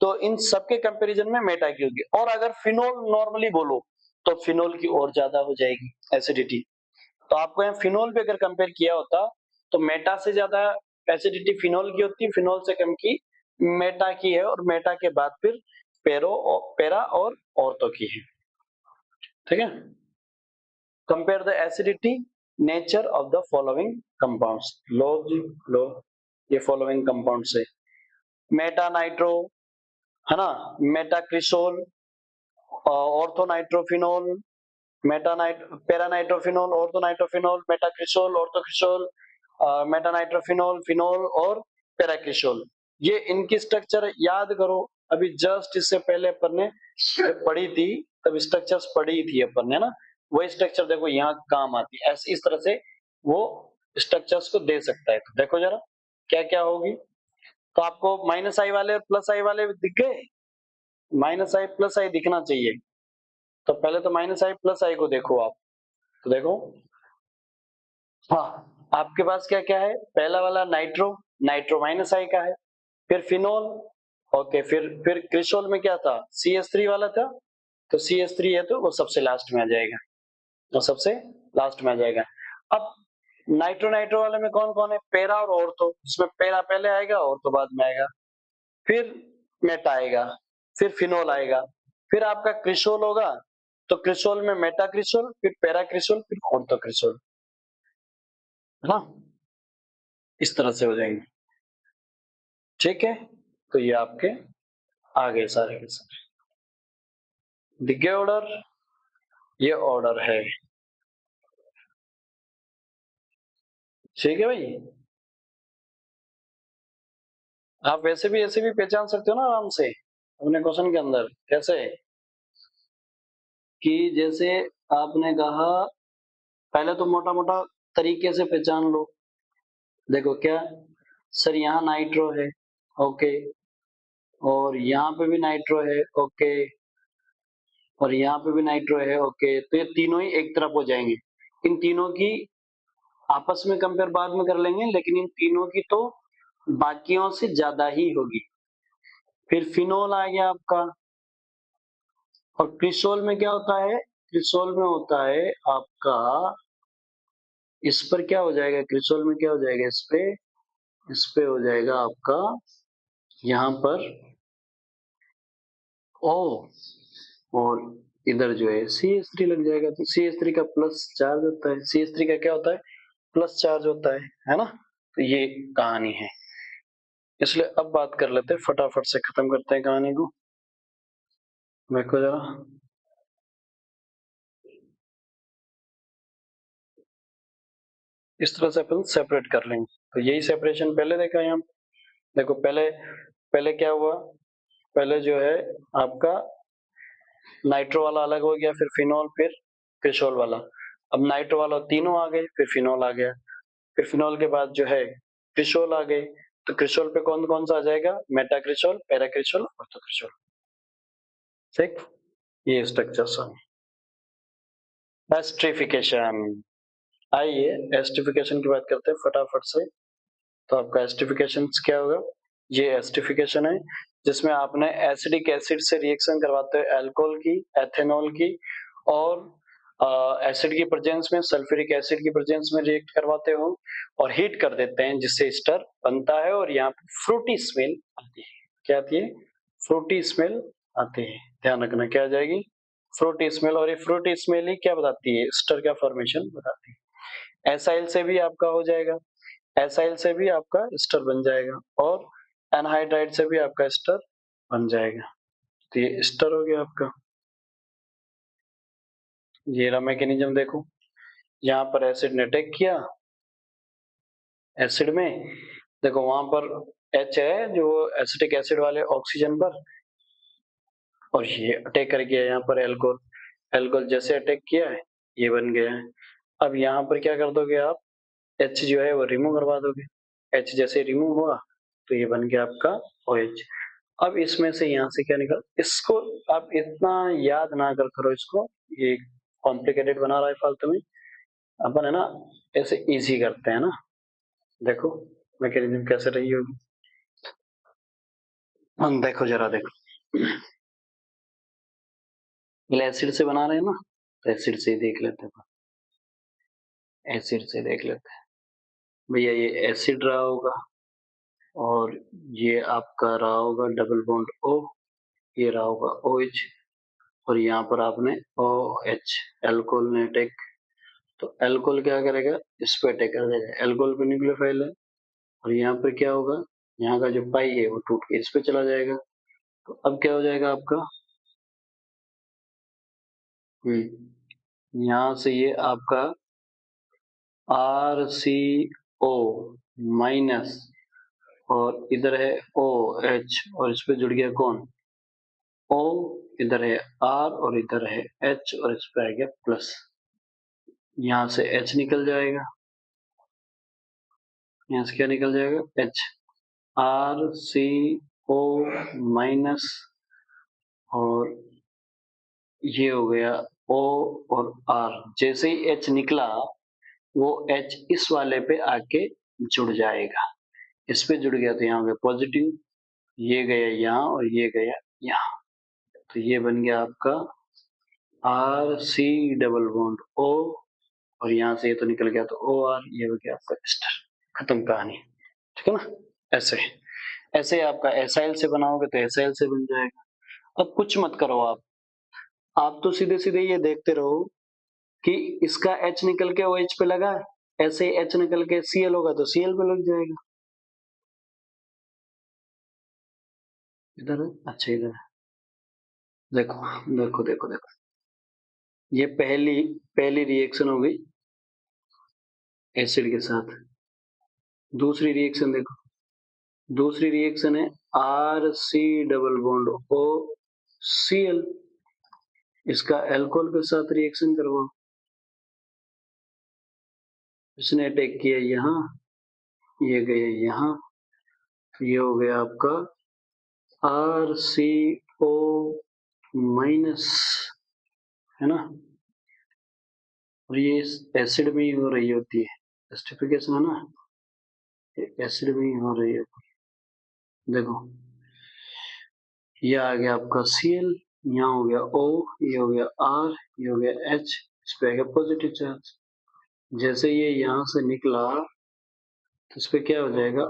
तो इन सबके कंपैरिजन में मेटा की होगी। और अगर फिनोल नॉर्मली बोलो तो फिनोल की और ज्यादा हो जाएगी एसिडिटी। तो आपको यहाँ फिनोल पे अगर कंपेयर किया होता तो मेटा से ज्यादा एसिडिटी फिनोल की होती, फिनोल से कम की मेटा की है, और मेटा के बाद फिर पैरा और ऑर्थो की है। ठीक है, compare the acidity nature of the following compounds. लो ये फॉलोइंग कंपाउंड से मेटा नाइट्रो है ना, meta cresol, orthonitrophenol, paranitrophenol, orthonitrophenol, metacresol, orthocresol, metanitrophenol, phenol और पैराक्रिसोल। ये इनकी स्ट्रक्चर याद करो, अभी जस्ट इससे पहले अपन ने पढ़ी थी, तब स्ट्रक्चर्स पढ़ी थी अपन ने ना, वही स्ट्रक्चर देखो यहाँ काम आती है, ऐसे इस तरह से वो स्ट्रक्चर्स को दे सकता है। तो देखो जरा क्या क्या होगी। तो आपको माइनस आई वाले और प्लस आई वाले दिख गए, माइनस आई प्लस आई दिखना चाहिए। तो पहले तो माइनस आई प्लस आई को देखो आप, तो देखो हाँ आपके पास क्या क्या है, पहला वाला नाइट्रो, नाइट्रो माइनस आई का है, फिर फिनोल, ओके, फिर क्रिसोल में क्या था, CH3 वाला था, तो CH3 है तो वो सबसे लास्ट में आ जाएगा, वो सबसे लास्ट में आ जाएगा। अब नाइट्रो नाइट्रो वाले में कौन कौन है, पैरा और ऑर्थो, इसमें पैरा पहले आएगा ऑर्थो बाद में आएगा, फिर मेटा आएगा, फिर फिनोल आएगा, फिर आपका क्रिसोल होगा, तो क्रिसोल में मेटा क्रिसोल, फिर पैरा क्रिसोल, फिर ऑर्थो क्रिसोल, है ना, इस तरह से हो जाएंगे। ठीक है, तो ये आपके आ गए सारे के सारे, दिख गए ऑर्डर, ये ऑर्डर है। ठीक है भाई, आप वैसे भी ऐसे भी पहचान सकते हो ना आराम से अपने क्वेश्चन के अंदर, कैसे कि जैसे आपने कहा पहले तो मोटा मोटा तरीके से पहचान लो। देखो क्या सर, यहाँ नाइट्रो है, ओके, और यहाँ पे भी नाइट्रो है, ओके, और यहाँ पे भी नाइट्रो है, ओके, तो ये तीनों ही एक तरफ हो जाएंगे। इन तीनों की आपस में कंपेयर बाद में कर लेंगे, लेकिन इन तीनों की तो बाकियों से ज्यादा ही होगी। फिर फिनोल आ गया आपका, और क्रिसोल में क्या होता है, क्रिसोल में होता है आपका, इस पर क्या हो जाएगा, क्रिसोल में क्या हो जाएगा, इस पे हो जाएगा आपका यहाँ पर ओ, और इधर जो है CH3 लग जाएगा, तो CH3 का प्लस चार्ज होता है, CH3 का क्या होता है, प्लस चार्ज होता है ना। तो ये कहानी है, इसलिए अब बात कर लेते हैं, फटाफट से खत्म करते हैं कहानी को। देखो जरा, इस तरह से अपन सेपरेट कर लेंगे, तो यही सेपरेशन पहले देखा यहाँ। देखो पहले पहले क्या हुआ, पहले जो है आपका नाइट्रो वाला अलग हो गया, फिर फिनोल, फिर क्रिसोल वाला। अब नाइट्रो वाला तीनों आ गए, फिर फिनोल आ गया, फिर फिनोल के बाद जो है क्रिसोल आ गए, तो क्रिसोल पे कौन कौन सा आ जाएगा, Meta cresol, para cresol, ortho cresol. ठीक, ये स्ट्रक्चर एस्ट्रिफिकेशन। आइए एस्टिफिकेशन की बात करते हैं फटाफट से। तो आपका एस्टिफिकेशन क्या होगा, ये एस्टिफिकेशन है जिसमें आपने एसिडिक एसिड से रिएक्शन करवाते हो अल्कोहल की, एथेनॉल की, और एसिड की प्रेजेंस में सल्फ्यूरिक एसिड की प्रेजेंस में रिएक्ट करवाते हो और हीट कर देते हैं जिससे एस्टर बनता है, और यहाँ पे फ्रूटी स्मेल आती है। क्या आती है, फ्रूटी स्मेल आती है, ध्यान रखना क्या आ जाएगी, फ्रूटी स्मेल। और ये फ्रूटी स्मेल ही क्या बताती है, एस्टर का फॉर्मेशन बताती है। एसाइल से भी आपका हो जाएगा, एसाइल से भी आपका एस्टर बन जाएगा, और एनहाइड्राइड से भी आपका एस्टर बन जाएगा। तो ये एस्टर हो गया आपका। ये रहा मैकेनिज्म, देखो यहाँ पर एसिड ने अटैक किया, एसिड में देखो वहां पर H है जो एसिटिक एसिड वाले ऑक्सीजन पर, और ये अटैक कर गया यहाँ पर एल्कोहल। एल्कोहल जैसे अटैक किया है ये बन गया है। अब यहाँ पर क्या कर दोगे आप, H जो है वो रिमूव करवा दोगे। H जैसे रिमूव हुआ तो ये बन गया आपका OH। अब इसमें से यहाँ से क्या निकल, इसको आप इतना याद ना कर करो इसको, ये कॉम्प्लिकेटेड बना रहा है फालतू में। अपन है ना ऐसे इजी करते हैं ना, देखो मैकेनिज्म कैसे रही होगी। हम देखो जरा देखो, एसिड से बना रहे हैं ना, तो एसिड से ही देख लेते हैं। एसिड से देख लेते हैं भैया, ये एसिड रहा होगा और ये आपका रहा होगा डबल बॉन्ड O, ये रहा होगा OH, और यहाँ पर आपने OH, एल्कोहल ने अटैक, तो एल्कोहल क्या करेगा, इस पे अटैक कर देगा। एल्कोहल पे न्यूक्लियोफाइल है, और यहाँ पर क्या होगा, यहाँ का जो पाई है वो टूट के इस पे चला जाएगा। तो अब क्या हो जाएगा आपका, यहाँ से ये आपका RCO माइनस, और इधर है OH, और इस पे जुड़ गया कौन, O, इधर है R और इधर है H, और इस पे आ गया प्लस। यहाँ से H निकल जाएगा, यहाँ से क्या निकल जाएगा, H, RCO माइनस, और ये हो गया O और R। जैसे ही H निकला वो H इस वाले पे आके जुड़ जाएगा, इस पे जुड़ गया तो यहाँ हो गया पॉजिटिव, ये गया यहाँ और ये गया यहाँ, तो ये बन गया आपका RC डबल बॉन्ड O, और यहाँ से ये तो निकल गया तो OR, ये हो गया आपका एस्टर। खत्म कहानी, ठीक है ना। ऐसे ऐसे आपका एसाइल से बनाओगे तो एसाइल से बन जाएगा। अब कुछ मत करो आप तो सीधे सीधे ये देखते रहो कि इसका H निकल के OH पे लगा है, ऐसे ही H निकल के Cl होगा तो Cl पे लग जाएगा। इधर है, अच्छा इधर है, देखो देखो देखो देखो, ये पहली पहली रिएक्शन हो गई एसिड के साथ। दूसरी रिएक्शन देखो, दूसरी रिएक्शन है RC डबल बॉन्ड OCl, इसका एल्कोहल के साथ रिएक्शन करवाओ। इसने अटैक किया यहाँ, ये गया यहाँ, ये हो गया आपका RCO माइनस, है ना, और ये एसिड में ही हो रही होती है एसिडिफिकेशन, है ना, ये एसिड में ही हो रही है। देखो ये आ गया आपका Cl, यहाँ हो गया O, ये हो गया R, ये हो गया H, इस पे आ गया पॉजिटिव चार्ज। जैसे ये यहाँ से निकला तो इस पे क्या हो जाएगा,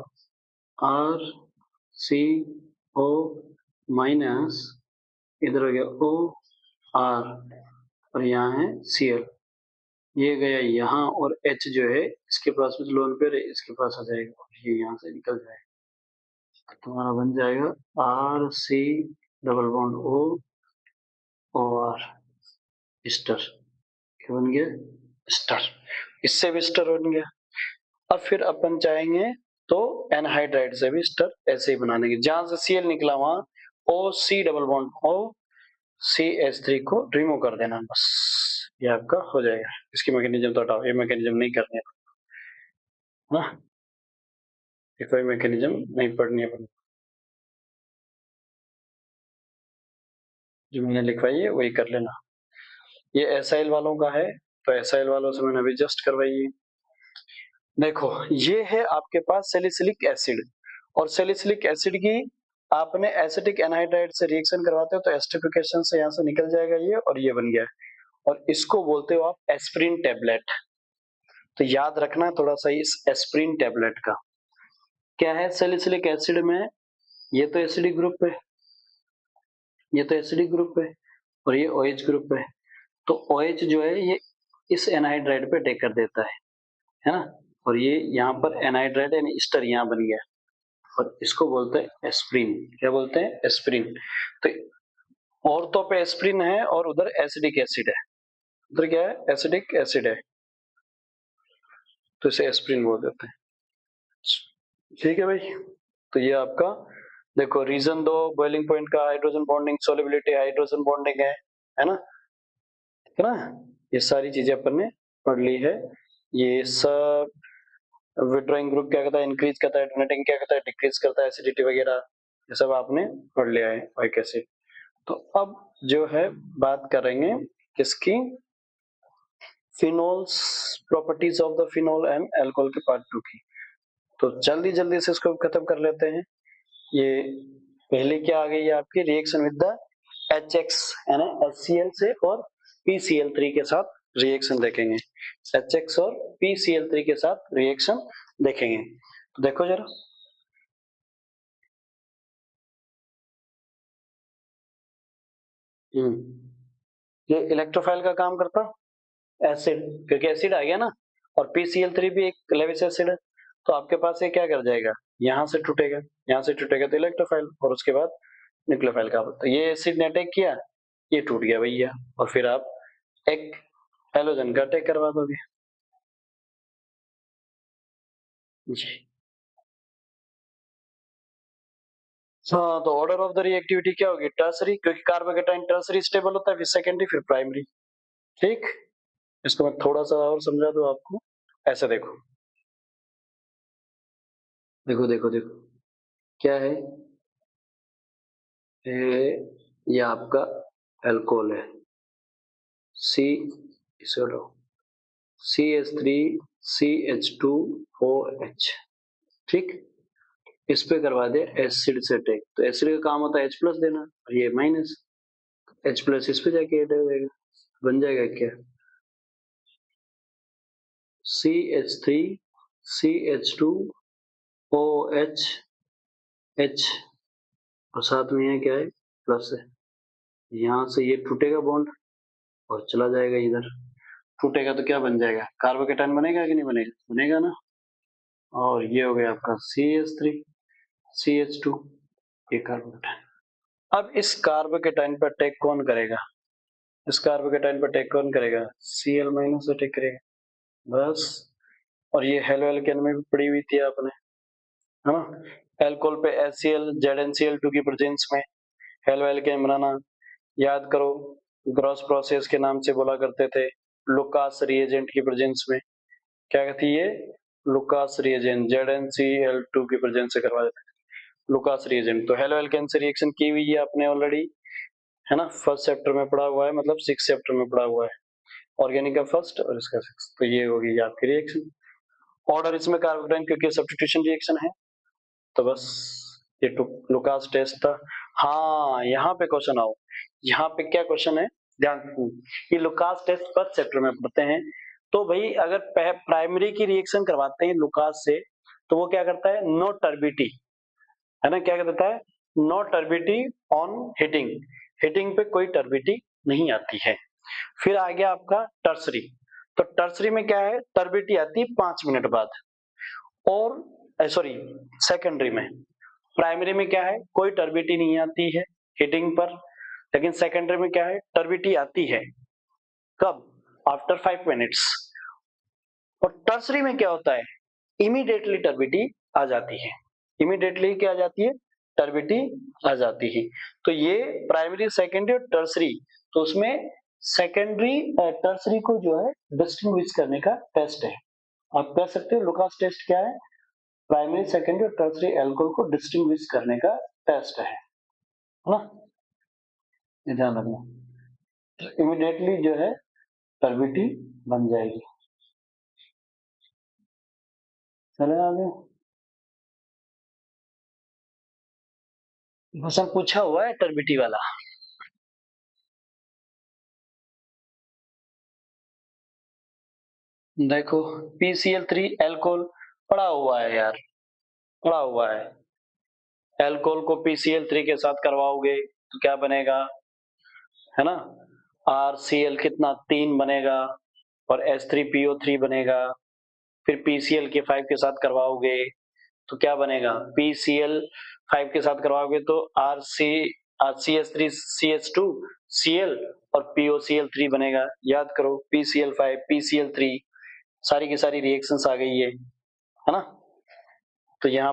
RCO माइनस, इधर हो गया OR, और यहाँ है Cl, ये गया यहाँ, और H जो है इसके पास में लोन पेयर है, इसके पास आ जाएगा, ये यहाँ से निकल जाएगा, तुम्हारा बन जाएगा RC डबल बॉन्ड OR स्टर। क्या बन गया, स्टर। इससे भी स्टर बन गया। अब फिर अपन चाहेंगे तो एनहाइड्राइड से भी स्टर ऐसे ही बना देंगे, जहां से Cl निकला वहां OC डबल बॉन्ड CH3 को रिमूव कर देना, बस ये आपका हो जाएगा। इसकी मैकेनिज्म तो हटाओ, ये मैकेनिज्म नहीं करनी है ना, ये कोई मैकेनिज्म नहीं पढ़नी है, जो मैंने लिखवाई है वही कर लेना। ये एसाइल वालों का है, तो एसाइल वालों से मैंने अभी जस्ट करवाई है। देखो ये है आपके पास सैलिसिलिक एसिड, और सैलिसिलिक एसिड की आपने एसिटिक एनहाइड्राइड से रिएक्शन करवाते हो तो एस्टरिफिकेशन से यहाँ से निकल जाएगा ये, और ये बन गया, और इसको बोलते हो आप एस्प्रिन टेबलेट। तो याद रखना थोड़ा सा इस एस्प्रिन टेबलेट का क्या है, सैलिसिलिक एसिड में ये तो एसिडिक ग्रुप है, ये तो एसिडिक ग्रुप है, और ये OH ग्रुप है, तो OH जो है ये इस एनहाइड्राइड पे अटैक कर देता है ना, और ये यहाँ पर एनहाइड्राइड यानी स्टर यहाँ बन गया, और इसको बोलते हैं एस्प्रिन। क्या बोलते हैं, एस्प्रिन। तो औरतों पे एस्प्रिन है और उधर एसिडिक एसिड है, उधर क्या है, एसिडिक एसिड है, तो इसे एस्प्रिन बोल देते हैं। ठीक है भाई। तो ये आपका देखो रीजन दो, बॉइलिंग पॉइंट का, hydrogen bonding, solubility, hydrogen bonding है ना, ठीक है ना। ये सारी चीजें अपन ने पढ़ ली है। ये सब विड्रॉइंग ग्रुप क्या करता है, इंक्रीज करता है, डोनेटिंग क्या करता है, डिक्रीज करता है, एसिडिटी वगैरह ये सब आपने पढ़ लिया है यूरिक एसिड। तो अब जो है बात करेंगे किसकी, phenols, properties of the phenol and alcohol के पार्ट 2 की। तो जल्दी जल्दी से इसको खत्म कर लेते हैं। ये पहले क्या आ गई है आपकी रिएक्शन विद द HX यानी HCl से और PCl3 के साथ रिएक्शन देखेंगे, HX और PCl3 के साथ रिएक्शन देखेंगे। तो देखो जरा, ये इलेक्ट्रोफाइल का काम करता एसिड, क्योंकि एसिड आ गया ना, और PCl3 भी एक लेविस एसिड है, तो आपके पास ये क्या कर जाएगा, यहाँ से टूटेगा, यहाँ से टूटेगा तो इलेक्ट्रोफाइल, और उसके बाद न्यूक्लियोफाइल का। तो ये एसिड ने अटैक किया, ये टूट गया भैया, और फिर आप एक हेलोजन का अटैक करवा दोगे जी। हाँ, तो ऑर्डर ऑफ द रिएक्टिविटी क्या होगी, टर्सरी, क्योंकि कार्बोकेटाइन टर्सरी स्टेबल होता है, फिर सेकेंडरी, फिर प्राइमरी। ठीक, इसको मैं थोड़ा सा और समझा दूं आपको, ऐसे देखो, देखो देखो देखो क्या है, ये आपका अल्कोहल है, सी, इसे लो, CH3CH2OH, ठीक, इस पे करवा दे एसिड से अटैक, तो एसिड का काम होता है H प्लस देना, और ये माइनस, H प्लस इस पे जाके ऐड हो जाएगा, बन जाएगा क्या, CH3CH2OH, H, और साथ में ये क्या है, प्लस है, यहाँ से ये टूटेगा बॉन्ड और चला जाएगा इधर, टूटेगा तो क्या बन जाएगा, कार्बोकेटाइन बनेगा कि नहीं बनेगा, बनेगा ना, और ये हो गया आपका CH3CH2, ये कार्बोकेटाइन। अब इस कार्बोकेटाइन पर अटैक कौन करेगा, इस कार्बोकेटाइन पर अटैक कौन करेगा, Cl माइनस अटैक करेगा, बस। और ये हेलो एल्केन में भी पड़ी हुई थी आपने, है ना, एल्कोहल पे HCl ZnCl2 की प्रेजेंस में हेलो एल्केन बनाना, याद करो, ग्रॉस प्रोसेस के नाम से बोला करते थे, लुकास रिएजेंट की प्रेजेंस में, क्या कहती है, लुकास रिएजेंट, ZnCl2 की प्रेजेंस से करवा देते हैं लुकास रिएजेंट। तो हेलो एल्केन से रिएक्शन की हुई है आपने ऑलरेडी, है ना, फर्स्ट चैप्टर में पढ़ा हुआ है, मतलब 6 चैप्टर में पढ़ा हुआ है, ऑर्गेनिक का फर्स्ट और इसका 6, तो ये होगी आपकी रिएक्शन। ऑर्डर इसमें कार्बोकेटाइन क्योंकि सब्स्टिट्यूशन रिएक्शन है, तो बस ये लुकास टेस्ट था। हाँ, यहाँ पे क्वेश्चन आओ, यहाँ पे क्या क्वेश्चन है, ध्यान, ये लुकास टेस्ट फर्स्ट चैप्टर में पढ़ते हैं। तो भाई अगर प्राइमरी की रिएक्शन करवाते हैं लुकास से, तो वो क्या करता है, नो टर्बिटी, है ना, क्या कहता है, नो टर्बिटी ऑन हीटिंग, हीटिंग पे कोई टर्बिटी नहीं आती है। फिर आ गया आपका टर्सरी, तो टर्सरी में क्या है, टर्बिटी आती है 5 मिनट बाद, और सॉरी सेकेंडरी में, प्राइमरी में क्या है, कोई टर्बिटी नहीं आती है हीटिंग पर, लेकिन सेकेंडरी में क्या है, टर्बिटी आती है, कब, आफ्टर 5 मिनट्स। और टर्सरी में क्या होता है, इमीडिएटली टर्बिटी आ जाती है, इमीडिएटली क्या आ जाती है, टर्बिटी आ जाती है। तो ये प्राइमरी, सेकेंडरी और टर्सरी, तो उसमें सेकेंडरी टर्सरी को जो है डिस्टिंग्विश करने का टेस्ट है, आप कह सकते हो लुकास टेस्ट क्या है, प्राइमरी, सेकेंडरी और टर्सरी अल्कोहल को डिस्टिंग्विश करने का टेस्ट है ना, ये ध्यान रखना, तो इमीडिएटली जो है टर्बिटी बन जाएगी। चले आगे, क्वेश्चन पूछा हुआ है टर्बिटी वाला, देखो PCl3 अल्कोहल पड़ा हुआ है यार, पड़ा हुआ है, अल्कोहल को PCl3 के साथ करवाओगे तो क्या बनेगा, है ना, RCl कितना 3 बनेगा, और H3PO3 बनेगा, फिर PCl5 के साथ करवाओगे तो क्या बनेगा, PCl5 के साथ करवाओगे तो CH3CH2Cl और POCl3 बनेगा, याद करो PCl5 PCl3 सारी की सारी रिएक्शंस आ गई है ना। तो यहाँ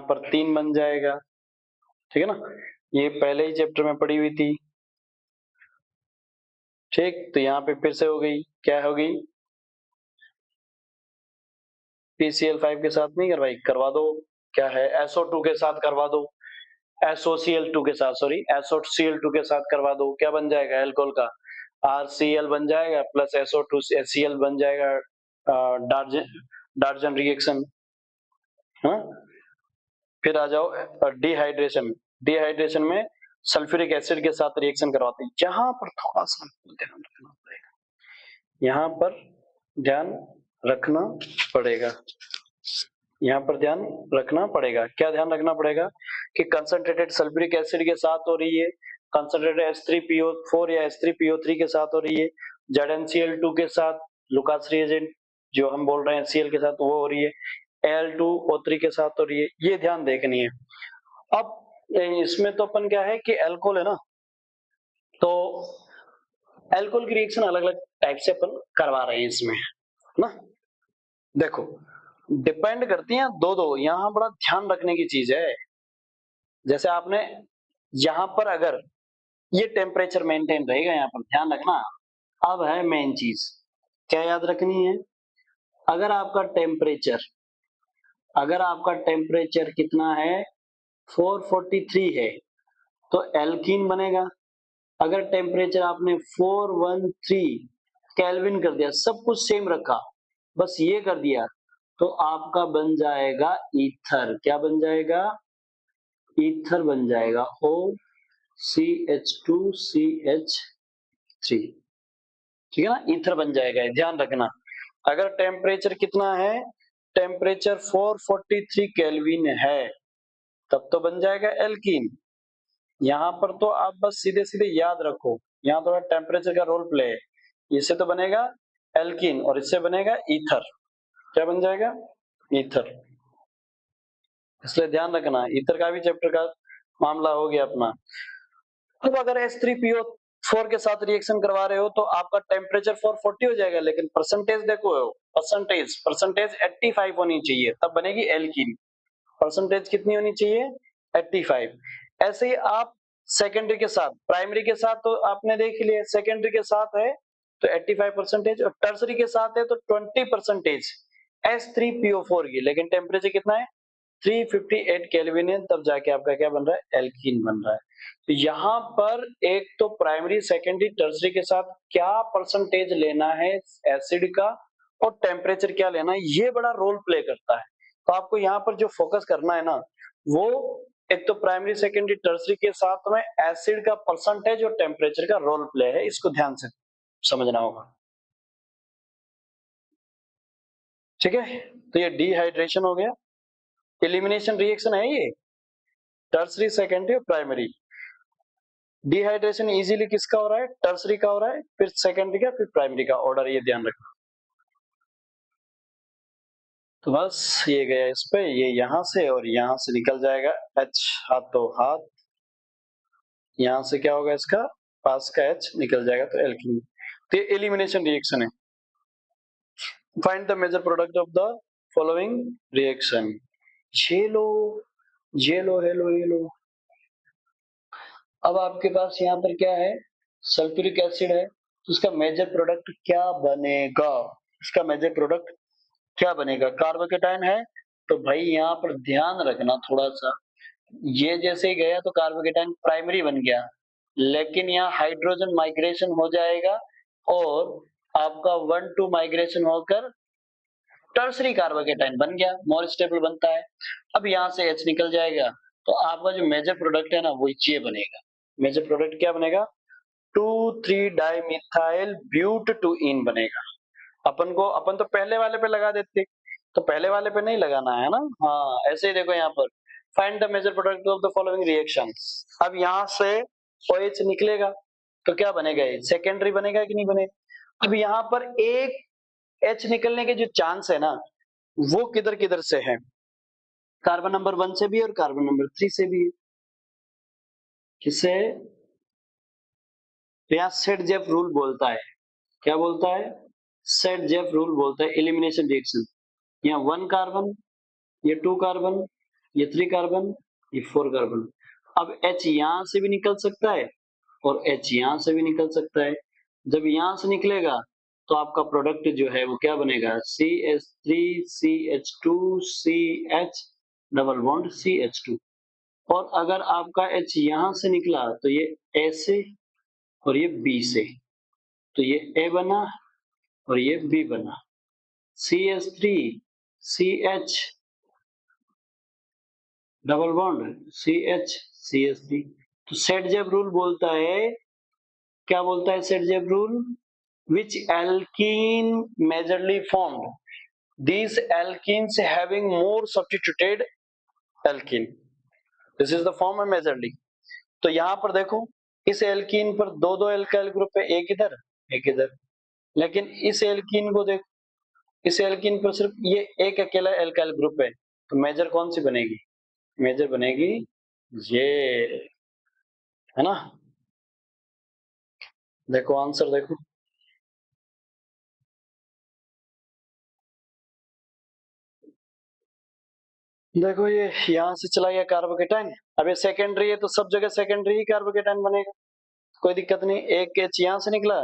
पर 3 बन जाएगा, ठीक है ना। ये पहले ही चैप्टर में पढ़ी हुई थी, ठीक। तो यहाँ पे फिर से हो गई, क्या हो गई, PCl5 के साथ नहीं करवाई, करवा दो, क्या है, SO2 के साथ करवा दो, SOCl2 के साथ, सॉरी SOCl2 के साथ करवा दो, क्या बन जाएगा एल्कोहल का, RCl बन जाएगा प्लस SO2 HCl बन जाएगा, डार्जन रिएक्शन। हाँ, फिर आ जाओ डिहाइड्रेशन। डिहाइड्रेशन में सल्फ्यूरिक एसिड के साथ रिएक्शन करवाते हैं। यहाँ पर थोड़ा सा ध्यान रखना पड़ेगा, यहाँ पर ध्यान रखना पड़ेगा, यहाँ पर ध्यान रखना पड़ेगा। क्या ध्यान रखना पड़ेगा कि कंसंट्रेटेड सल्फ्यूरिक एसिड के साथ हो रही है, कंसंट्रेटेड H3PO4 या H3PO3 के साथ हो रही है, ZnCl2 के साथ लुकास रिएजेंट जो हम बोल रहे हैं Cl के साथ वो हो रही है, Al2O3 के साथ हो रही है, ये ध्यान देखनी है। अब इसमें तो अपन क्या है कि एल्कोहल है ना, तो एल्कोहल की रिएक्शन अलग अलग टाइप से अपन करवा रहे हैं इसमें ना। देखो डिपेंड करती हैं दो दो, यहां बड़ा ध्यान रखने की चीज है। जैसे आपने यहां पर अगर ये टेम्परेचर मेंटेन रहेगा, यहां पर ध्यान रखना। अब है मेन चीज, क्या याद रखनी है, अगर आपका टेम्परेचर कितना है 443 है तो एल्कीन बनेगा। अगर टेम्परेचर आपने 413 केल्विन कर दिया, सब कुछ सेम रखा, बस ये कर दिया, तो आपका बन जाएगा ईथर। क्या बन जाएगा, ईथर बन जाएगा, OCH2CH3, ठीक है ना, ईथर बन जाएगा। ध्यान रखना, अगर टेम्परेचर कितना है, टेम्परेचर 443 केल्विन है, तब तो बन जाएगा एल्कीन। यहाँ पर तो आप बस सीधे सीधे याद रखो, यहाँ थोड़ा टेम्परेचर का रोल प्ले है। इससे तो बनेगा एल्कीन और इससे बनेगा ईथर। क्या बन जाएगा, ईथर। इसलिए ध्यान रखना, ईथर का भी चैप्टर का मामला हो गया अपना। अब अगर H3PO4 के साथ रिएक्शन करवा रहे हो तो आपका टेम्परेचर 440 हो जाएगा, लेकिन परसेंटेज देखो, परसेंटेज 85 होनी चाहिए, तब बनेगी एल्कीन। परसेंटेज कितनी होनी चाहिए, 85। ऐसे ही आप सेकेंडरी के साथ, प्राइमरी के साथ तो आपने देख लिया, सेकेंडरी के साथ है तो 85% और टर्सरी के साथ है तो 20% H3PO4 की, लेकिन टेम्परेचर कितना है 358 केल्विन है, तब जाके आपका क्या बन रहा है, एल्कीन बन रहा है। तो यहाँ पर एक तो प्राइमरी सेकेंडरी टर्सरी के साथ क्या परसेंटेज लेना है एसिड का और टेम्परेचर क्या लेना है, ये बड़ा रोल प्ले करता है। तो आपको यहाँ पर जो फोकस करना है ना, वो एक तो प्राइमरी सेकेंडरी टर्सरी के साथ में एसिड का परसेंटेज और टेम्परेचर का रोल प्ले है, इसको ध्यान से समझना होगा, ठीक है। तो ये डिहाइड्रेशन हो गया, एलिमिनेशन रिएक्शन है ये, टर्सरी सेकेंडरी और प्राइमरी। डिहाइड्रेशन इजीली किसका हो रहा है, टर्सरी का हो रहा है, फिर सेकेंडरी का, फिर प्राइमरी का, ऑर्डर ये ध्यान रखना। तो बस ये गया इस पे, ये यहां से और यहां से निकल जाएगा H, हाथों हाथ, यहां से क्या होगा, इसका पास का H निकल जाएगा तो एल्कीन। तो ये एलिमिनेशन रिएक्शन है। Find the major product of the following reaction. ये लो, ये लो, ये लो, ये लो। अब आपके पास यहाँ पर क्या है, सल्फ्यूरिक एसिड है, तो उसका मेजर प्रोडक्ट क्या बनेगा, इसका मेजर प्रोडक्ट क्या बनेगा, कार्बोकेटाइन है। तो भाई यहाँ पर ध्यान रखना थोड़ा सा, ये जैसे ही गया तो कार्बोकेटाइन प्राइमरी बन गया, लेकिन यहाँ हाइड्रोजन माइग्रेशन हो जाएगा और आपका 1-2 माइग्रेशन होकर टर्सरी कार्बोकेटाइन बन गया, मोर स्टेबल बनता है। अब यहाँ से H निकल जाएगा, तो आपका जो मेजर प्रोडक्ट है ना वो ये बनेगा। मेजर प्रोडक्ट क्या बनेगा, 2,3 डाइमिथाइल ब्यूट टू इन बनेगा। अपन तो पहले वाले पे लगा देते, तो पहले वाले पे नहीं लगाना है ना। हाँ ऐसे ही देखो यहाँ पर, find the major product of the following reaction. अब यहाँ से OH निकलेगा तो क्या बनेगा, ये सेकेंडरी बनेगा कि नहीं बनेगा। अब यहाँ पर एक H निकलने के जो चांस है ना, वो किधर किधर से है, कार्बन नंबर 1 से भी और कार्बन नंबर 3 से भी है। किसे, यहाँ सेट जेफ रूल बोलता है, क्या बोलता है, सेट जेफ रूल बोलता है एलिमिनेशन रिएक्शन। यहाँ 1 कार्बन ये 2 कार्बन, ये 3 कार्बन, ये 4 कार्बन। अब H यहां से भी निकल सकता है और H यहां से भी निकल सकता है। जब यहां से निकलेगा तो आपका प्रोडक्ट जो है वो क्या बनेगा, CH3CH2CH डबल बॉन्ड CH2। और अगर आपका H यहां से निकला तो ये A से और ये B से, तो ये A बना और ये B बना। CH3CH डबल बॉन्ड CH तो सेट-जेब रूल बोलता है, क्या बोलता है Saytzeff rule? Which alkene majorly formed? These alkenes having more substituted alkene. This is the form majorly. तो यहाँ पर देखो, इस एल्कीन पर दो दो एल्काइल ग्रुप है, एक इधर एक इधर, लेकिन इस एल्कीन को देखो, इस एल्कीन पर सिर्फ ये एक अकेला एल्काइल ग्रुप है, तो मेजर कौन सी बनेगी? मेजर बनेगी ये, है ना? देखो आंसर देखो, देखो ये यहाँ से चला गया कार्बोकेटाइन। अब ये सेकेंडरी है तो सब जगह सेकेंडरी ही कार्बोकेटाइन बनेगा, कोई दिक्कत नहीं। एक एच यहाँ से निकला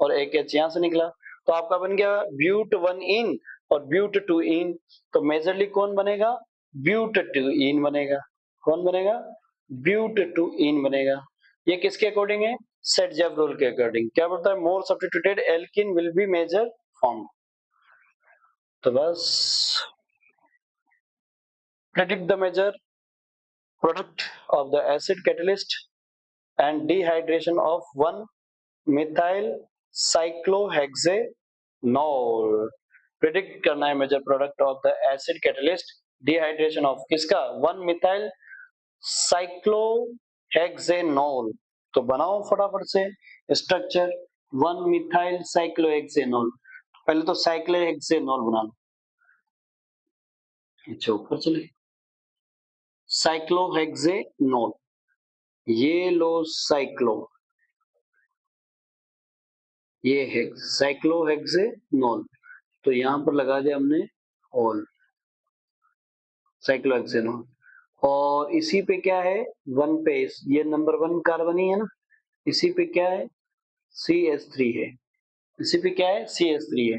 और एक एच यहाँ से निकला, तो आपका बन गया ब्यूट 1 इन और ब्यूट 2 इन। तो मेजरली कौन बनेगा? ब्यूट 2 इन बनेगा। कौन बनेगा? ब्यूट 2 इन बनेगा। ये किसके अकॉर्डिंग है? सेट-जेब रूल के अकॉर्डिंग। क्या बोलता है? More substituted alkene will be major form. तो बस predict the major product of the acid catalyst and dehydration of 1 methyl cyclohexanol। Predict करना है major product of the acid catalyst, dehydration of किसका? 1 methyl cyclohexanol. तो बनाओ फटाफट से structure 1 methyl cyclohexanol. पहले तो साइक्लोहेक्सेनॉल बना लो। अच्छा ऊपर चले, साइक्लोहेक्सेनॉल, ये लो साइक्लो, ये है साइक्लोहेक्सेनॉल, तो यहां पर लगा दिया हमने ऑल साइक्लोहेक्सेनॉल। और इसी पे क्या है? 1 पे ये नंबर 1 कार्बन ही है ना, इसी पे क्या है? CH3 है। इसी पे क्या है? CH3 है।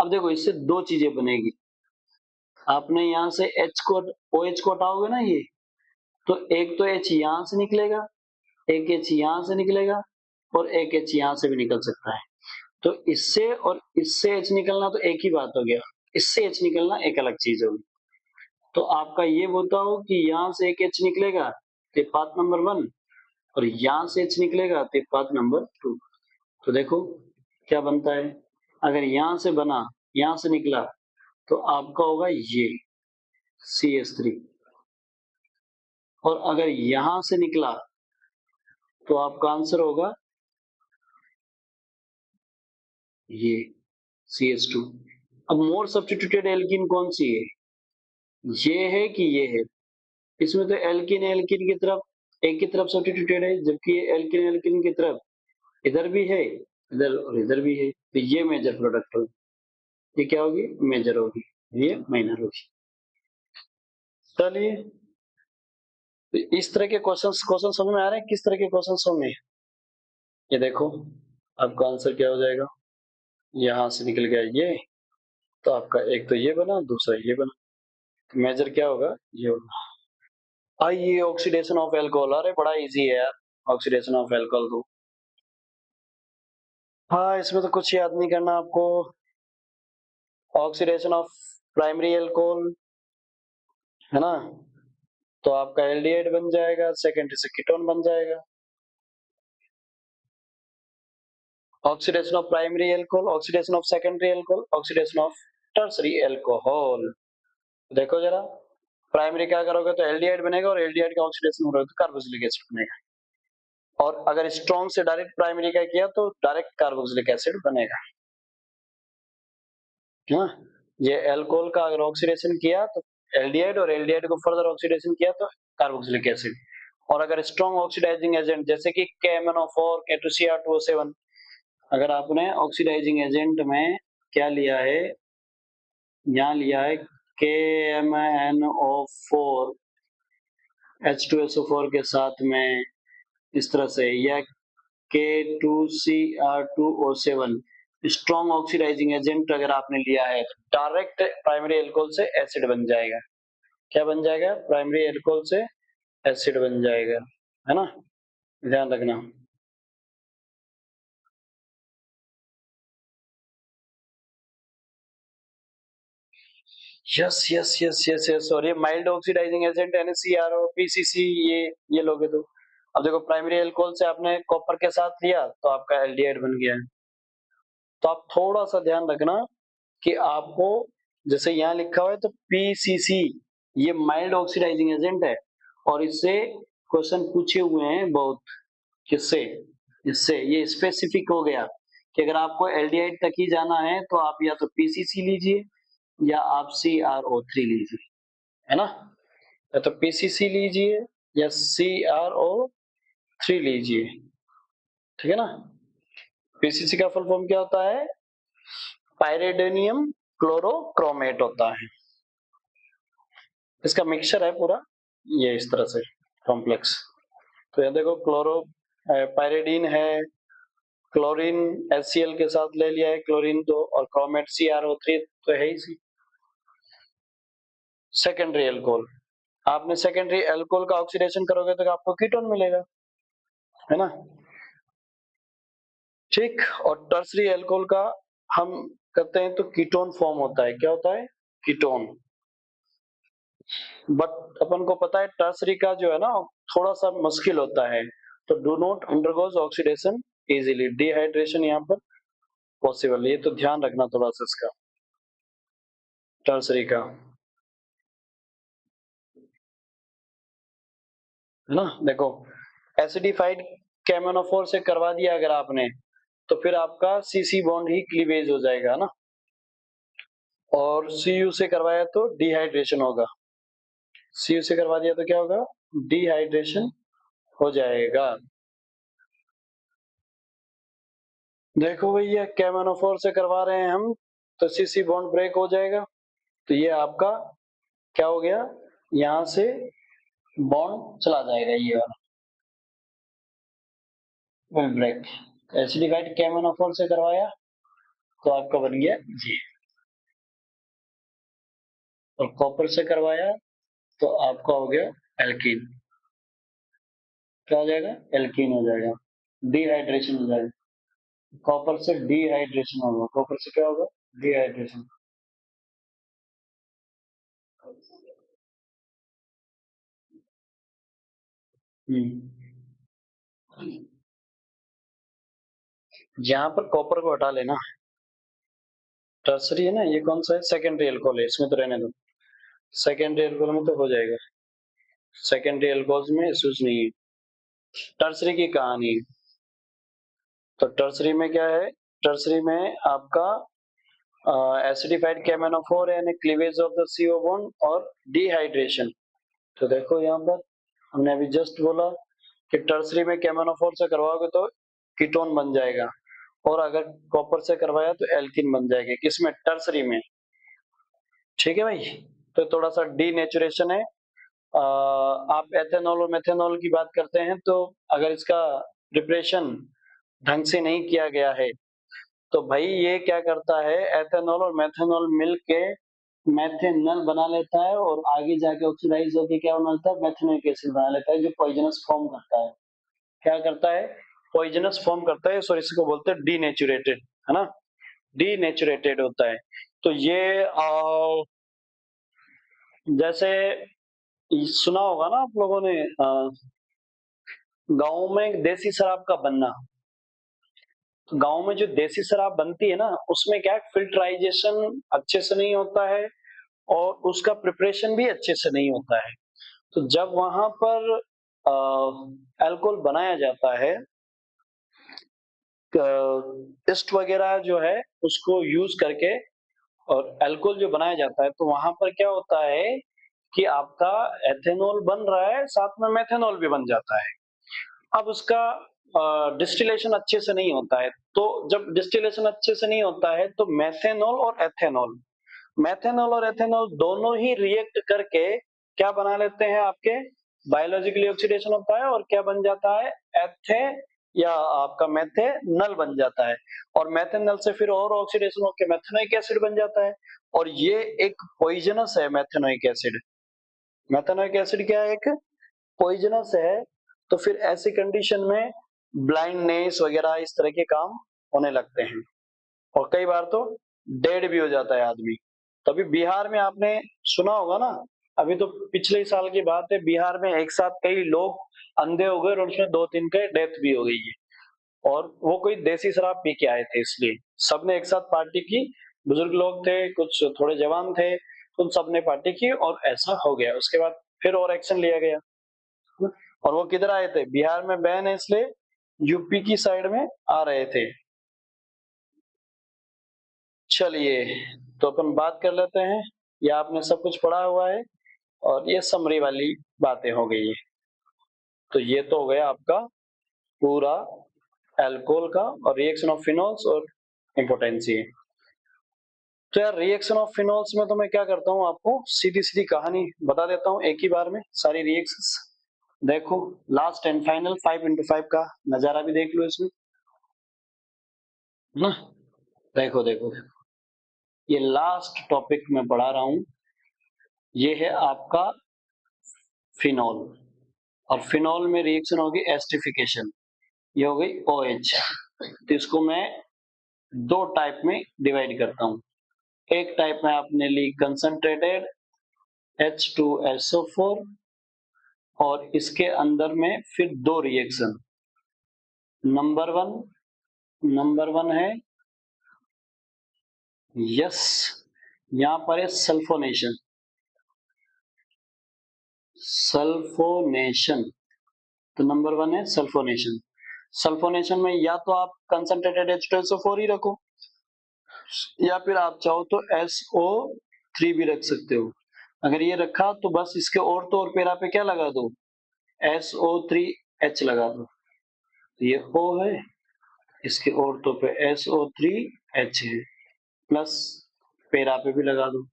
अब देखो इससे दो चीजें बनेगी। आपने यहाँ से H को OH को हटाओगे ना, ये तो एक तो H यहाँ से निकलेगा, एक H यहाँ से निकलेगा और एक H यहाँ से भी निकल सकता है। तो इससे और इससे H निकलना तो एक ही बात हो गया, इससे H निकलना एक अलग चीज होगी। तो आपका ये बताओ कि यहाँ से एक H निकलेगा तो पाथ नंबर 1 और यहाँ से H निकलेगा तो पाथ नंबर 2। तो देखो क्या बनता है, अगर यहाँ से बना, यहाँ से निकला तो आपका होगा ये CH3, और अगर यहाँ से निकला तो आपका आंसर होगा ये CH2। अब मोर सब्स्टिट्यूटेड एल्कीन कौन सी है? ये है कि ये है? इसमें तो एल्कीन एल्कीन की तरफ एक की तरफ सब्स्टिट्यूटेड है, जबकि ये एल्कीन एल्कीन की तरफ इधर भी है, इधर और इधर भी है। तो ये मेजर प्रोडक्ट होगी, ये क्या होगी? मेजर होगी, ये माइनर होगी। चलिए, तो इस तरह के क्वेश्चन समझ में आ रहे हैं? किस तरह के क्वेश्चन समझ में? ये देखो आपका आंसर क्या हो जाएगा, यहां से निकल गया ये, तो आपका एक तो ये बना, दूसरा ये बना, तो मेजर क्या होगा? ये होगा। आइए ऑक्सीडेशन ऑफ एल्कोहल, अरे बड़ा इजी है यार ऑक्सीडेशन ऑफ एल्कोहल तो। हाँ इसमें तो कुछ याद नहीं करना आपको। ऑक्सीडेशन ऑफ प्राइमरी एल्कोहल, है ना, तो आपका एल्डिहाइड बन जाएगा, सेकेंडरी से कीटोन बन जाएगा। Oxidation of primary alcohol, oxidation of secondary alcohol, oxidation of tertiary alcohol. देखो जरा, प्राइमरी क्या करोगे तो एल्डिहाइड बनेगा, और एल्डिहाइड का ऑक्सीडेशन हो रहा है तो कार्बोक्सिलिक एसिड बनेगा। और अगर स्ट्रॉन्ग से डायरेक्ट प्राइमरी का किया तो डायरेक्ट कार्बोक्सिलिक एसिड बनेगा। हाँ, ये एल्कोहल का अगर ऑक्सीडेशन किया तो एल्डिहाइड, और एल्डिहाइड को फर्दर ऑक्सीडेशन किया तो कार्बोक्सिलिक एसिड। और अगर स्ट्रॉन्ग ऑक्सीडाइजिंग एजेंट जैसे कि KMnO4, K2Cr2O7, अगर आपने ऑक्सीडाइजिंग एजेंट में क्या लिया है, यहाँ लिया है KMnO4 H2SO4 के साथ में इस तरह से, या K2Cr2O7 स्ट्रॉन्ग ऑक्सीडाइजिंग एजेंट अगर आपने लिया है तो डायरेक्ट प्राइमरी एल्कोहल से एसिड बन जाएगा। क्या बन जाएगा? प्राइमरी एल्कोहल से एसिड बन जाएगा, है ना, ध्यान रखना। Yes yes yes yes yes, और ये mild oxidising agent NaCrO PCC ये लोगे तो अब देखो प्राइमरी एल्कोहल से आपने कॉपर के साथ लिया तो आपका एल्डिहाइड बन गया है। तो आप थोड़ा सा ध्यान रखना कि आपको जैसे यहाँ लिखा हुआ है तो PCC ये माइल्ड ऑक्सीडाइजिंग एजेंट है और इससे क्वेश्चन पूछे हुए हैं बहुत। किससे? इससे। ये स्पेसिफिक हो गया कि अगर आपको एल्डिहाइड तक ही जाना है तो आप या तो PCC लीजिए या आप CrO3 लीजिए, है ना, या तो PCC लीजिए या CrO3 लीजिए, ठीक है ना। PCC का फुल फॉर्म क्या होता है? पायरिडोनियम क्लोरोक्रोमेट होता है। इसका मिक्सचर है पूरा ये इस तरह से कॉम्प्लेक्स। तो ये देखो क्लोरो पायरिडीन है, क्लोरीन HCl के साथ ले लिया है क्लोरीन तो, और क्रोमेट CrO3 तो है ही। सेकेंडरी एल्कोहल, आपने सेकेंडरी एल्कोहल का ऑक्सीडेशन करोगे तो आपको कीटोन मिलेगा, है ना, ठीक। और टर्सरी एल्कोहल का हम करते हैं तो कीटोन फॉर्म होता है। क्या होता है? कीटोन। बट अपन को पता है टर्सरी का जो है ना थोड़ा सा मुश्किल होता है, तो do not undergoes oxidation easily, dehydration यहाँ पर पॉसिबल, ये तो ध्यान रखना थोड़ा सा इसका टर्सरी का, है ना। देखो एसिडिफाइड KMnO4 से करवा दिया अगर आपने तो फिर आपका CC बॉन्ड ही क्लीवेज हो जाएगा ना, और Cu से करवाया तो डिहाइड्रेशन होगा। Cu से करवा दिया तो क्या होगा? डिहाइड्रेशन हो जाएगा। देखो भैया KMnO4 से करवा रहे हैं हम तो CC बॉन्ड ब्रेक हो जाएगा, तो ये आपका क्या हो गया? यहां से बॉन्ड चला जाएगा ये वाला, विल ब्रेक। एसिडिफाइड KMnO4 से करवाया तो आपका बन गया ये, और कॉपर से करवाया तो आपका हो गया एल्कीन। क्या हो जाएगा? एल्कीन हो जाएगा, डिहाइड्रेशन हो जाएगा। कॉपर से डिहाइड्रेशन होगा, कॉपर से क्या होगा? डिहाइड्रेशन। यहाँ पर कॉपर को हटा लेना, टर्सरी है ना, ये कौन सा है? सेकेंडरी एल्कोहल है, इसमें तो रहने दो, सेकेंडरी एल्कोहल में तो हो जाएगा, सेकेंडरी एल्कोहल में इश्यूज नहीं है। टर्सरी की कहानी, तो टर्सरी में क्या है? टर्सरी में आपका एसिडिफाइड KMnO4 यानी cleavage of the CO bond और डिहाइड्रेशन। तो देखो यहाँ पर हमने अभी जस्ट बोला कि टर्सरी में KMnO4 से करवाओगे तो कीटोन बन जाएगा, और अगर कॉपर से करवाया तो एल्कीन बन जाएगा। किसमें? टर्सरी में, ठीक है भाई। तो थोड़ा सा डीनेचुरेशन है। आप एथेनॉल और मेथेनॉल की बात करते हैं तो अगर इसका प्रिपरेशन ढंग से नहीं किया गया है तो भाई ये क्या करता है, एथेनॉल और मेथेनॉल मिलके मेथेनॉल बना लेता है और आगे जाके ऑक्सीडाइज होकर क्या बनाता है? मेथेनोइक एसिड बना लेता है जो पॉइजनस फॉर्म करता है। क्या करता है? पॉइजनस फॉर्म करता है, सॉरी इसको बोलते हैं डीनेचुरेटेड, है ना, डीनेचुरेटेड होता है। तो ये जैसे सुना होगा ना आप लोगों ने गाँव में देसी शराब का बनना, तो गाँव में जो देसी शराब बनती है ना उसमें क्या है, फिल्टराइजेशन अच्छे से नहीं होता है और उसका प्रिपरेशन भी अच्छे से नहीं होता है। तो जब वहां पर अल्कोहल बनाया जाता है, ईस्ट वगैरह जो है उसको यूज करके और अल्कोहल जो बनाया जाता है, तो वहां पर क्या होता है कि आपका एथेनॉल बन रहा है साथ में मेथेनॉल भी बन जाता है। अब उसका डिस्टिलेशन अच्छे से नहीं होता है, तो जब डिस्टिलेशन अच्छे से नहीं होता है तो मेथेनॉल और एथेनॉल मेथेनॉल और एथेनॉल दोनों ही रिएक्ट करके क्या बना लेते हैं, आपके बायोलॉजिकली ऑक्सीडेशन होता है और क्या बन जाता है, एथे या आपका मेथेनल बन जाता है, और मेथेनल से फिर और ऑक्सीडेशन होकर मेथेनोइक एसिड बन जाता है, और ये एक पॉइजनस है मेथेनोइक एसिड। मेथेनोइक एसिड क्या है, एक पॉइजनस है। तो फिर ऐसी कंडीशन में ब्लाइंडनेस वगैरह इस तरह के काम होने लगते हैं, और कई बार तो डेड भी हो जाता है आदमी। तभी बिहार में आपने सुना होगा ना, अभी तो पिछले साल की बात है, बिहार में एक साथ कई लोग अंधे हो गए और उसमें 2-3 के डेथ भी हो गई है, और वो कोई देसी शराब पी के आए थे, इसलिए सबने एक साथ पार्टी की। बुजुर्ग लोग थे, कुछ थोड़े जवान थे, उन सबने पार्टी की और ऐसा हो गया। उसके बाद फिर और एक्शन लिया गया, और वो किधर आए थे, बिहार में बैन है इसलिए यूपी की साइड में आ रहे थे। चलिए, तो अपन बात कर लेते हैं। ये आपने सब कुछ पढ़ा हुआ है, और ये समरी वाली बातें हो गई है। तो ये तो हो गया आपका पूरा अल्कोहल का, और रिएक्शन ऑफ फिनोल्स और इम्पोर्टेंसी। तो यार रिएक्शन ऑफ फिनोल्स में तो मैं क्या करता हूँ, आपको सीधी सीधी कहानी बता देता हूँ एक ही बार में सारी रिएक्शंस। देखो, लास्ट एंड फाइनल 5x5 का नजारा भी देख लो इसमें ना। देखो देखो देखो, ये लास्ट टॉपिक मैं पढ़ा रहा हूँ, ये है आपका फिनॉल, और फिनॉल में रिएक्शन होगी एस्टिफिकेशन, ये हो गई OH। तो इसको मैं दो टाइप में डिवाइड करता हूँ। एक टाइप में आपने ली कंसंट्रेटेड H2SO4, और इसके अंदर में फिर दो रिएक्शन, नंबर वन है यस, यहां पर है सल्फोनेशन। तो नंबर वन है सल्फोनेशन। सल्फोनेशन में या तो आप कंसंट्रेटेड H2SO4 ही रखो, या फिर आप चाहो तो SO3 भी रख सकते हो। अगर ये रखा तो बस इसके और तो और पैरा पे क्या लगा दो, SO3H लगा दो। तो ये O है, इसके और तो पे SO3H है, प्लस पैरा पे भी लगा दो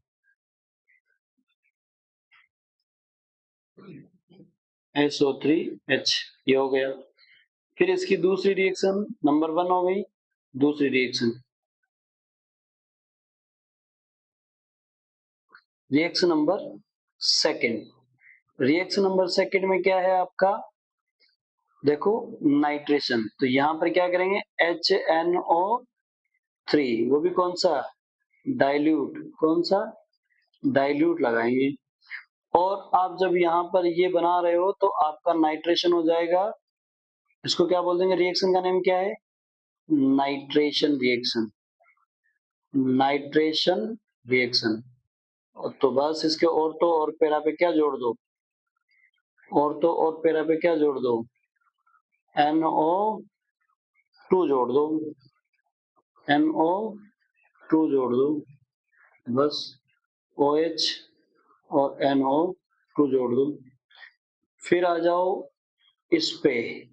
SO3H, ये हो गया। फिर इसकी दूसरी रिएक्शन नंबर वन हो गई, दूसरी रिएक्शन नंबर सेकंड में क्या है आपका, देखो नाइट्रेशन। तो यहां पर क्या करेंगे, HNO3, वो भी कौन सा, डाइल्यूट, कौन सा, डाइल्यूट लगाएंगे। और आप जब यहाँ पर ये बना रहे हो तो आपका नाइट्रेशन हो जाएगा, इसको क्या बोल देंगे, रिएक्शन का नेम क्या है, नाइट्रेशन रिएक्शन, नाइट्रेशन रिएक्शन। तो बस इसके और तो और पैरा पे क्या जोड़ दो, और तो और पैरा पे क्या जोड़ दो, NO2 जोड़ दो, NO2 जोड़ दो, बस OH और NO2 जोड़ दो। फिर आ जाओ इस पे,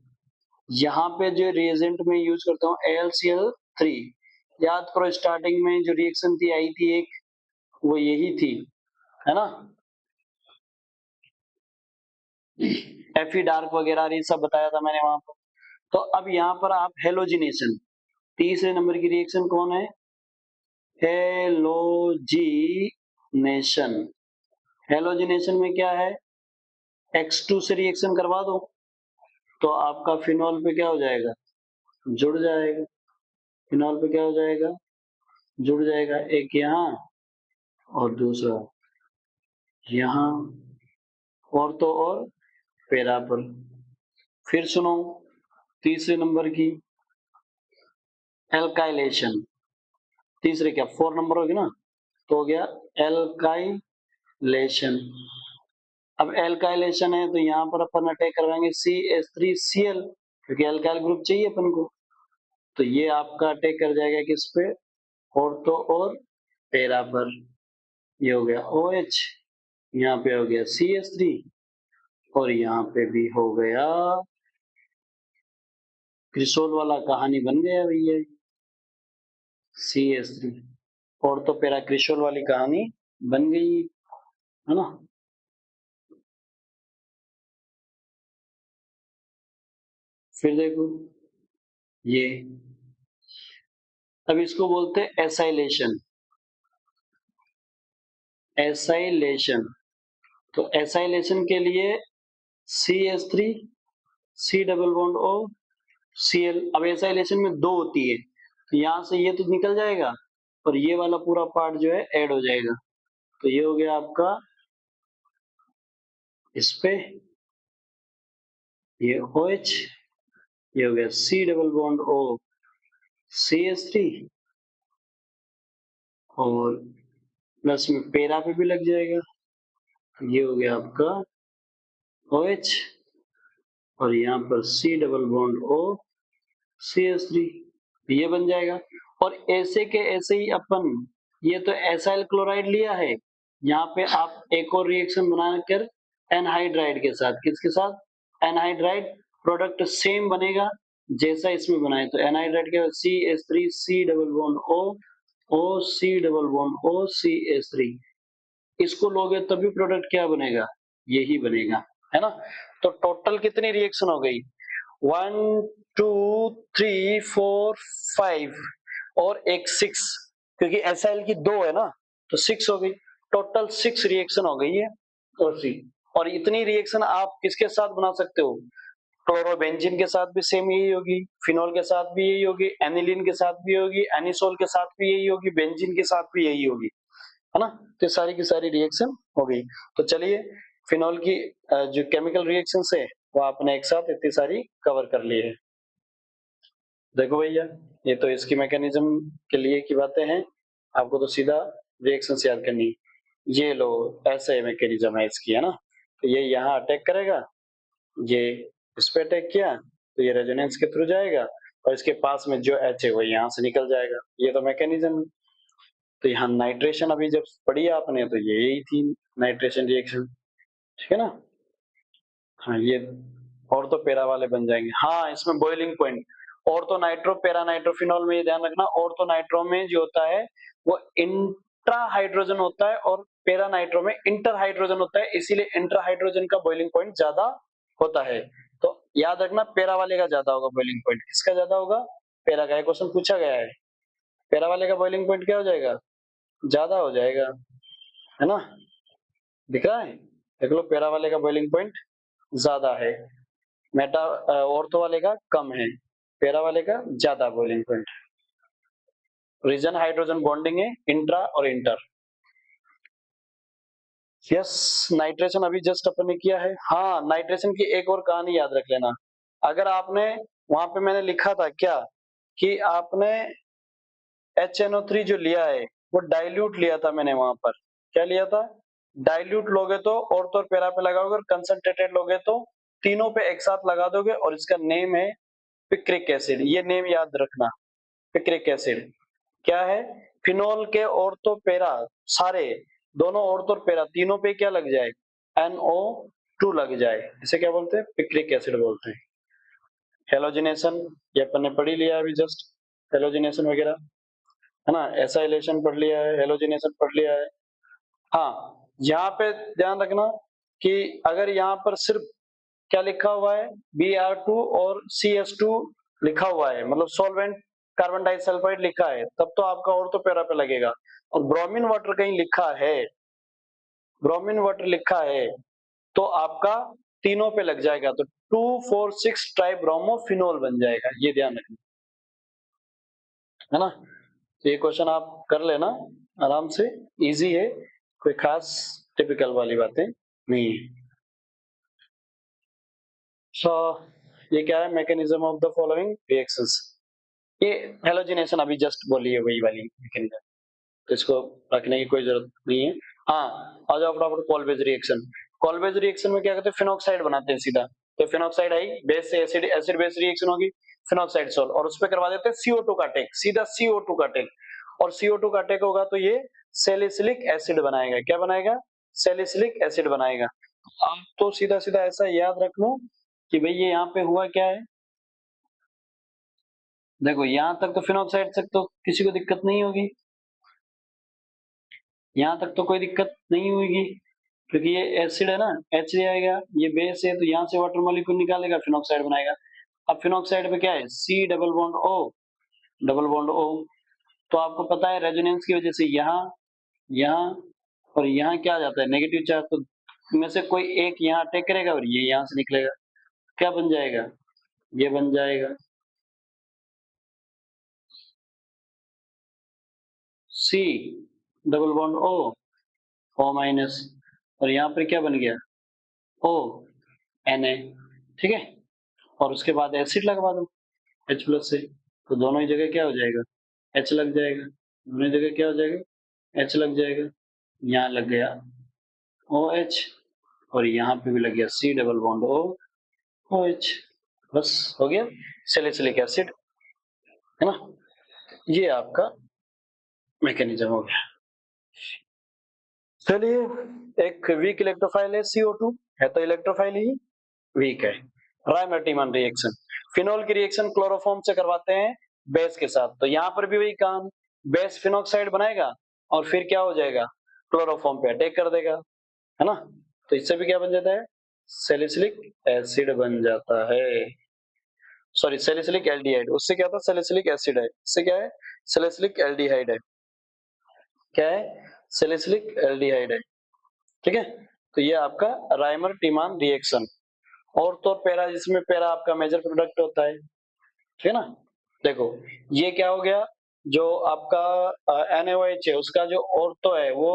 यहाँ पे जो रिएजेंट में यूज करता हूँ AlCl3। याद करो स्टार्टिंग में जो रिएक्शन थी आई थी एक, वो यही थी, है ना, Fe डार्क वगैरह ये सब बताया था मैंने वहां पर। तो अब यहाँ पर आप हेलोजिनेशन, तीसरे नंबर की रिएक्शन कौन है, हेलोजिनेशन। हेलोजिनेशन में क्या है, X2 से रिएक्शन करवा दो तो आपका फिनॉल पे क्या हो जाएगा, जुड़ जाएगा। फिनॉल पे क्या हो जाएगा, जुड़ जाएगा, एक यहाँ और दूसरा यहाँ, और तो और पैरा पर। फिर सुनो तीसरे नंबर की एल्काइलेशन, तीसरे क्या 4 नंबर होगी ना, तो हो गया एल्काइलेशन। अब एल्काइलेशन है तो यहाँ पर अपन अटैक करवाएंगे CH3Cl, क्योंकि एल्काइल ग्रुप चाहिए अपन को। तो ये आपका अटैक कर जाएगा किस पे, और तो और पैरा पर। ये हो गया OH, यहाँ पे हो गया CH3, और यहाँ पे भी हो गया, क्रिसोल वाला कहानी बन गया भैया, CH3। और तो पैरा क्रिस्टल वाली कहानी बन गई, है ना। फिर देखो ये, अब इसको बोलते हैं एसाइलेशन। एसाइलेशन, तो एसाइलेशन के लिए CH3 C double bond O Cl। अब एसाइलेशन में दो होती है, तो यहां से ये तो निकल जाएगा और ये वाला पूरा पार्ट जो है ऐड हो जाएगा। तो ये हो गया आपका इस पे, ये OH, ये हो गया C double bond O CH3, और प्लस में पैरा पे भी लग जाएगा। ये हो गया आपका OH, और यहाँ पर C double bond O CH3, ये बन जाएगा। और ऐसे के ऐसे ही अपन, ये तो एसाइल क्लोराइड लिया है, यहाँ पे आप एक और रिएक्शन बनाकर एनहाइड्राइड के साथ, किसके साथ, एनहाइड्राइड, प्रोडक्ट सेम बनेगा जैसा इसमें बनाए। तो एनहाइड्राइड के CH3 C double bond O O C double bond O CH3, इसको लोगे तभी प्रोडक्ट क्या बनेगा, यही बनेगा, है ना। तो टोटल कितनी रिएक्शन हो गई, 1 2 3 4 5 और एक 6, क्योंकि एसआईएल की दो है ना, तो 6 हो गई। टोटल 6 रिएक्शन हो गई है। और इतनी रिएक्शन आप किसके साथ बना सकते हो, क्लोरोबेंजीन के साथ भी सेम यही होगी, फिनोल के साथ भी यही होगी, एनिलीन के साथ भी होगी, एनिसोल के साथ भी यही होगी, बेंजीन के साथ भी यही होगी, है ना। तो सारी की सारी रिएक्शन हो गई। तो चलिए फिनोल की जो केमिकल रिएक्शन है वो आपने एक साथ इतनी सारी कवर कर ली है। देखो भैया, ये तो इसकी मैकेनिज्म के लिए की बातें हैं, आपको तो सीधा रिएक्शन से याद करनी है। ये लो, ऐसे मैकेनिज्म है इसकी, है ना। तो ये यहाँ अटैक करेगा, ये इस पे अटैक किया तो ये रेजोनेंस के थ्रू जाएगा, और इसके पास में जो H है वो यहाँ से निकल जाएगा। ये तो मैकेनिज्म। तो यहाँ नाइट्रेशन अभी जब पढ़ी आपने तो यही थी नाइट्रेशन रिएक्शन, ठीक है ना। हाँ ये और तो पैरा वाले बन जाएंगे। हाँ इसमें बॉइलिंग पॉइंट, और तो नाइट्रो पैरा नाइट्रोफिनॉल में ये ध्यान रखना, और तो नाइट्रो में जो होता है वो इंट्रा हाइड्रोजन होता है और पैरा नाइट्रो में इंटर हाइड्रोजन होता है, इसीलिए इंटर हाइड्रोजन का बॉइलिंग पॉइंट ज्यादा होता है। तो याद रखना पैरा वाले का ज्यादा होगा बॉइलिंग पॉइंट। किसका ज्यादा होगा, पैरा का। क्वेश्चन पूछा गया है, पैरा वाले का बॉइलिंग पॉइंट क्या हो जाएगा, ज्यादा हो जाएगा, है ना। दिख रहा है, देख लो पैरा वाले का बॉइलिंग पॉइंट ज्यादा है, मेटा ऑर्थो वाले का कम है, पैरा वाले का ज्यादा boiling point. Reason hydrogen bonding है इंट्रा और इंटर। यस, नाइट्रेशन अभी जस्ट अपन ने किया है। हाँ नाइट्रेशन की एक और कहानी याद रख लेना, अगर आपने वहां पे मैंने लिखा था क्या कि आपने HNO3 जो लिया है वो डाइल्यूट लिया था मैंने वहां पर, क्या लिया था, डाइल्यूट लोगे तो ऑर्थो और पैरा पे लगाओगे, और कंसंट्रेटेड लोगे तो तीनों पे एक साथ लगा दोगे, और इसका नेम है पिक्रिक एसिड। ये नेम याद रखना, पिक्रिक एसिड क्या है, फिनोल के ऑर्थो पैरा सारे, दोनों ऑर्थो और पैरा तीनों पे क्या लग जाए, NO2 लग जाए, इसे क्या बोलते हैं, पिक्रिक एसिड बोलते हैं। हेलोजिनेशन ये अपन ने पढ़ ही लिया अभी जस्ट, हेलोजिनेशन वगैरह, है ना। एसाइलेशन पढ़ लिया है, हेलोजिनेशन पढ़ लिया है। हाँ यहाँ पे ध्यान रखना कि अगर यहाँ पर सिर्फ क्या लिखा हुआ है, Br2 और CH2 लिखा हुआ है, मतलब सॉल्वेंट कार्बन डाइसल्फाइड लिखा है, तब तो आपका और तो पैरा पे लगेगा। और ब्रोमीन वाटर कहीं लिखा है, ब्रोमीन वाटर लिखा है तो आपका तीनों पे लग जाएगा, तो 2,4,6 ट्राई ब्रोमोफिनोल बन जाएगा, ये ध्यान रखना, है ना। तो ये क्वेश्चन आप कर लेना आराम से, इजी है, कोई खास टिपिकल वाली बातें नहीं है। सो ये क्या है, mechanism of the following reactions, ये हेलोजिनेशन अभी जस्ट बोली है वही वाली मैकेनिज्म, तो इसको रखने की कोई जरूरत नहीं है। हाँ आ जाओ फटाफट, कॉलवेज रिएक्शन। कॉलवेज रिएक्शन में क्या करते हैं, फिनॉक्साइड बनाते हैं सीधा, तो फिनॉक्साइड आई बेस से एसिड, एसिड बेस रिएक्शन होगी, फिनॉक्साइड सोल, और उस पर करवा देते हैं CO2 का अटैक, सीधा CO2 का अटैक, और CO2 का अटैक होगा तो ये सैलिसिलिक एसिड बनाएगा, क्या बनाएगा, सैलिसिलिक एसिड बनाएगा। आप तो सीधा सीधा ऐसा याद रख लो कि भाई ये यहाँ पे हुआ क्या है, देखो यहाँ तक तो फिनॉक्साइड तक तो किसी को दिक्कत नहीं होगी, यहाँ तक तो कोई दिक्कत नहीं होगी, क्योंकि ये एसिड है ना, H आएगा, ये बेस है तो यहाँ से वाटर मॉलिक्यूल निकालेगा, फिनॉक्साइड बनाएगा। अब फिनॉक्साइड में क्या है, C double bond O, double bond O। तो आपको पता है रेजोनेंस की वजह से यहाँ, यहाँ और यहाँ क्या आ जाता है, नेगेटिव चार्ज, तो इनमें से कोई एक यहाँ अटैक करेगा और ये यहाँ से निकलेगा, क्या बन जाएगा, ये बन जाएगा C double bond O minus, और यहाँ पर क्या बन गया, O Na, ठीक है। और उसके बाद एसिड लगवा दो H प्लस से, तो दोनों ही जगह क्या हो जाएगा, H लग जाएगा, दोनों जगह क्या हो जाएगा, H लग जाएगा। यहाँ लग गया OH और यहाँ पे भी लग गया C double bond O OH, बस हो गया सैलिसिलिक एसिड, है ना। ये आपका मैकेनिज्म हो गया। चलिए, एक वीक इलेक्ट्रोफाइल है CO2, है तो इलेक्ट्रोफाइल ही वीक है। रायमर्टिमन रिएक्शन, फिनोल की रिएक्शन क्लोरोफॉर्म से करवाते हैं बेस के साथ, तो यहाँ पर भी वही काम, बेस फिनोक्साइड बनाएगा और फिर क्या हो जाएगा, क्लोरोफॉर्म पे अटैक कर देगा, है ना। तो इससे भी क्या बन जाता है, सैलिसिलिक एसिड बन जाता है, सॉरी सैलिसिलिक एल्डिहाइड, उससे क्या होता है, सैलिसिलिक एसिड है, इससे क्या है, सैलिसिलिक एल्डिहाइड है, क्या है, सैलिसिलिक एल्डिहाइड है, ठीक है। तो ये आपका राइमर टीमान रिएक्शन, और तो पैरा, जिसमें पैरा आपका मेजर प्रोडक्ट होता है, ठीक है ना। देखो ये क्या हो गया, जो आपका NaOH है उसका जो ऑर्थो है वो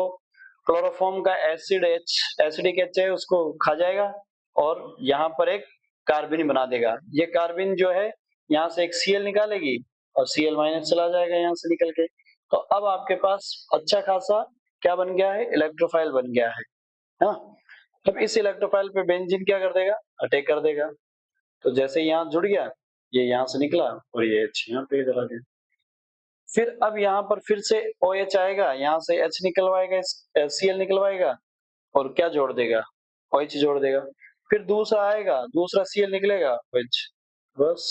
क्लोरोफॉर्म का एसिड H, एसिडिक H है, उसको खा जाएगा और यहाँ पर एक कार्बिन बना देगा। ये कार्बिन जो है यहाँ से एक Cl निकालेगी और Cl माइनस चला जाएगा यहाँ से निकल के, तो अब आपके पास अच्छा खासा क्या बन गया है, इलेक्ट्रोफाइल बन गया है ना। अब इस इलेक्ट्रोफाइल पे बेंजीन क्या कर देगा, अटैक कर देगा, तो जैसे यहाँ जुड़ गया, ये यहाँ से निकला और ये H यहाँ पे चला गया। फिर अब यहाँ पर फिर से OH आएगा, यहाँ से H निकलवाएगा, Cl निकलवाएगा और क्या जोड़ देगा, OH जोड़ देगा। फिर दूसरा आएगा, दूसरा Cl निकलेगा, OH, बस।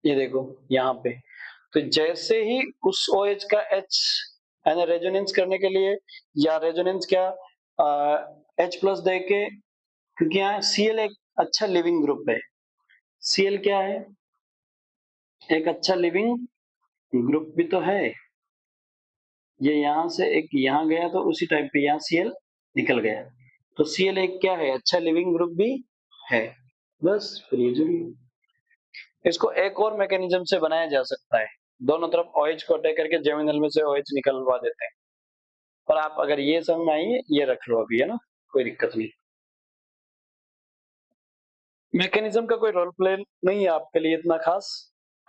ये देखो यहाँ पे, तो जैसे ही उस OH का H यानी रेजोनेंस करने के लिए, या रेजोनेंस क्या, H प्लस दे के, क्योंकि यहाँ Cl एक अच्छा लिविंग ग्रुप है, Cl क्या है, एक अच्छा लिविंग ग्रुप भी तो है, ये यहाँ से एक यहाँ गया तो उसी टाइम पे यहाँ Cl निकल गया, तो Cl एक क्या है, अच्छा लिविंग ग्रुप भी है, बस फिर ये जुड़ी। इसको एक और मैकेनिज्म से बनाया जा सकता है, दोनों तरफ OH को अटैक करके जेमिनल में से OH निकलवा देते हैं, पर आप अगर ये समझ में आई है, ये रख लो अभी, है ना, कोई दिक्कत नहीं। मैकेनिज्म का कोई रोल प्ले नहीं है आपके लिए इतना खास,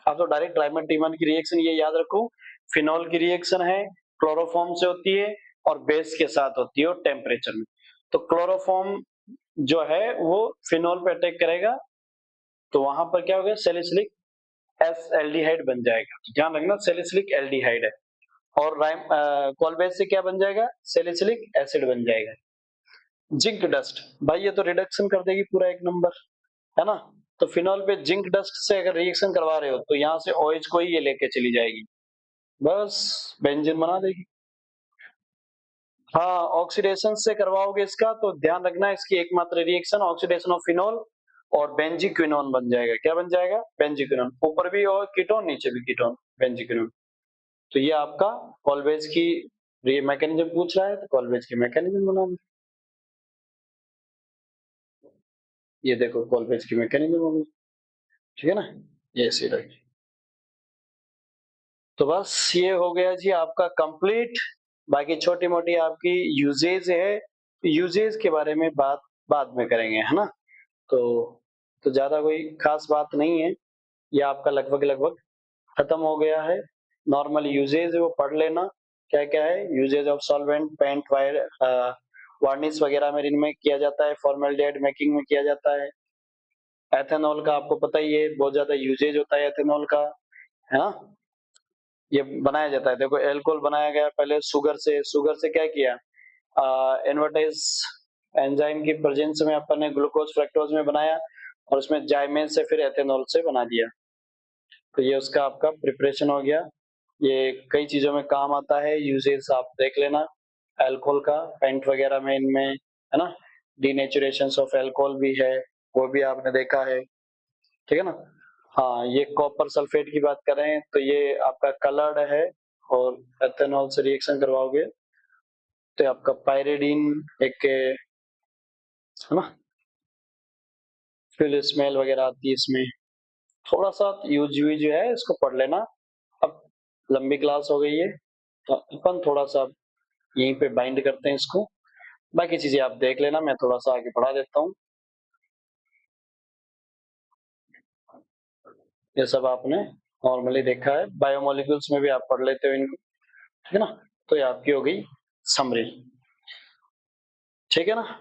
आप तो डायरेक्ट ट्राइमर की रिएक्शन ये याद रखो, फिनॉल की रिएक्शन है, क्लोरोफॉर्म से होती है और बेस के साथ होती है और टेम्परेचर में, तो क्लोरोफॉर्म जो है वो फिनॉल पे अटैक करेगा, तो वहां पर क्या होगा, सैलिसिलिक एस एल्डिहाइड बन जाएगा, तो ध्यान रखना सैलिसिलिक एल्डिहाइड है, और राइम कॉलबेस से क्या बन जाएगा, सैलिसिलिक एसिड बन जाएगा। जिंक डस्ट, भाई ये तो रिडक्शन कर देगी पूरा एक नंबर, है ना। तो फिनॉल पे जिंक डस्ट से अगर रिएक्शन करवा रहे हो तो यहाँ से OH को ही ये लेके चली जाएगी, बस बेंजीन बना देगी। हाँ, ऑक्सीडेशन से करवाओगे इसका तो ध्यान रखना, इसकी एकमात्र रिएक्शन ऑक्सीडेशन ऑफ फिनॉल और बेंजीक्विनोन बन जाएगा, क्या बन जाएगा, बेंजीक्विनोन, ऊपर भी और कीटोन नीचे भी कीटोन, बेंजीक्विनोन। तो ये आपका कॉलवेज की, ये मैकेनिज्म पूछ रहा है तो कॉलवेज की मैकेनिज्म बनाना, ये देखो कॉलवेज की मैकेनिज्म होगी, ठीक है ना, ये सीधा। तो बस ये हो गया जी आपका कंप्लीट, बाकी छोटी मोटी आपकी यूजेज है, यूजेज के बारे में बात बाद में करेंगे, है ना। तो ज्यादा कोई खास बात नहीं है, ये आपका लगभग लगभग खत्म हो गया है। नॉर्मल यूजेज वो पढ़ लेना, क्या क्या है, uses of solvent, paint, wire, varnish वगैरह में इनमें किया जाता है, फॉर्मेल्डिहाइड मेकिंग में किया जाता है, एथेनॉल का आपको पता ही है, बहुत ज्यादा यूजेज होता है एथेनॉल का, है ना। ये बनाया जाता है, देखो एल्कोहल बनाया गया पहले शुगर से, शुगर से क्या किया, इन्वर्टाइज एंजाइम की प्रेजेंस में अपन ने ग्लूकोज फ्रक्टोज में बनाया और उसमें जाइमेज से फिर एथेनॉल से बना दिया, तो ये उसका आपका प्रिपरेशन हो गया। ये कई चीजों में काम आता है, यूजेस आप देख लेना अल्कोहल का, पेंट वगैरह में इनमें, है ना। डीनेचुरेशन ऑफ अल्कोहल भी है, वो भी आपने देखा है, ठीक है ना। हाँ, ये कॉपर सल्फेट की बात करें तो ये आपका कलर्ड है, और एथेनॉल से रिएक्शन करवाओगे तो आपका पायरिडीन एक, है ना, फिर स्मेल वगैरह आती है इसमें। थोड़ा सा यूज जो है इसको पढ़ लेना। अब लंबी क्लास हो गई है तो अपन थोड़ा सा यहीं पे बाइंड करते हैं इसको, बाकी चीजें आप देख लेना, मैं थोड़ा सा आगे बढ़ा देता हूँ। ये सब आपने नॉर्मली देखा है, बायोमोलिक्यूल्स में भी आप पढ़ लेते हो इनको, ठीक है ना। तो ये आपकी हो गई समरी, ठीक है ना।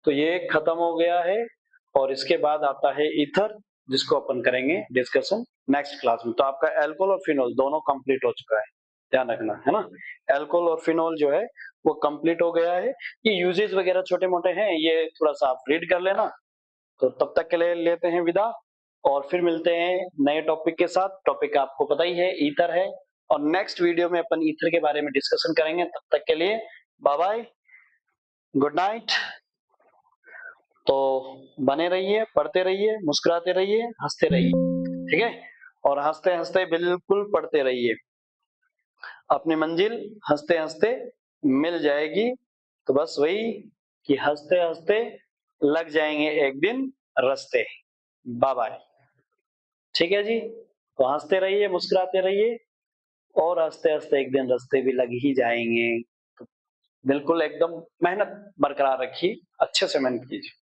तो ये खत्म हो गया है, और इसके बाद आता है ईथर, जिसको अपन करेंगे डिस्कशन नेक्स्ट क्लास में। तो आपका अल्कोहल और फिनोल दोनों कंप्लीट हो चुका है, ध्यान रखना, है ना। अल्कोहल और फिनोल जो है वो कंप्लीट हो गया है। ये यूजेज वगैरह छोटे मोटे हैं, ये थोड़ा सा आप रीड कर लेना। तो तब तक के लिए लेते हैं विदा, और फिर मिलते हैं नए टॉपिक के साथ। टॉपिक आपको पता ही है, ईथर है, और नेक्स्ट वीडियो में अपन ईथर के बारे में डिस्कशन करेंगे। तब तक के लिए बाय बाय, गुड नाइट। तो बने रहिए, पढ़ते रहिए, मुस्कुराते रहिए, हंसते रहिए, ठीक है। और हंसते हंसते बिल्कुल पढ़ते रहिए, अपनी मंजिल हंसते हंसते मिल जाएगी। तो बस वही कि हंसते हंसते लग जाएंगे एक दिन रास्ते। बाय बाय, ठीक है जी। तो हंसते रहिए, मुस्कुराते रहिए, और हंसते हंसते एक दिन रास्ते भी लग ही जाएंगे। तो बिल्कुल एकदम मेहनत बरकरार रखिए, अच्छे से मेहनत कीजिए।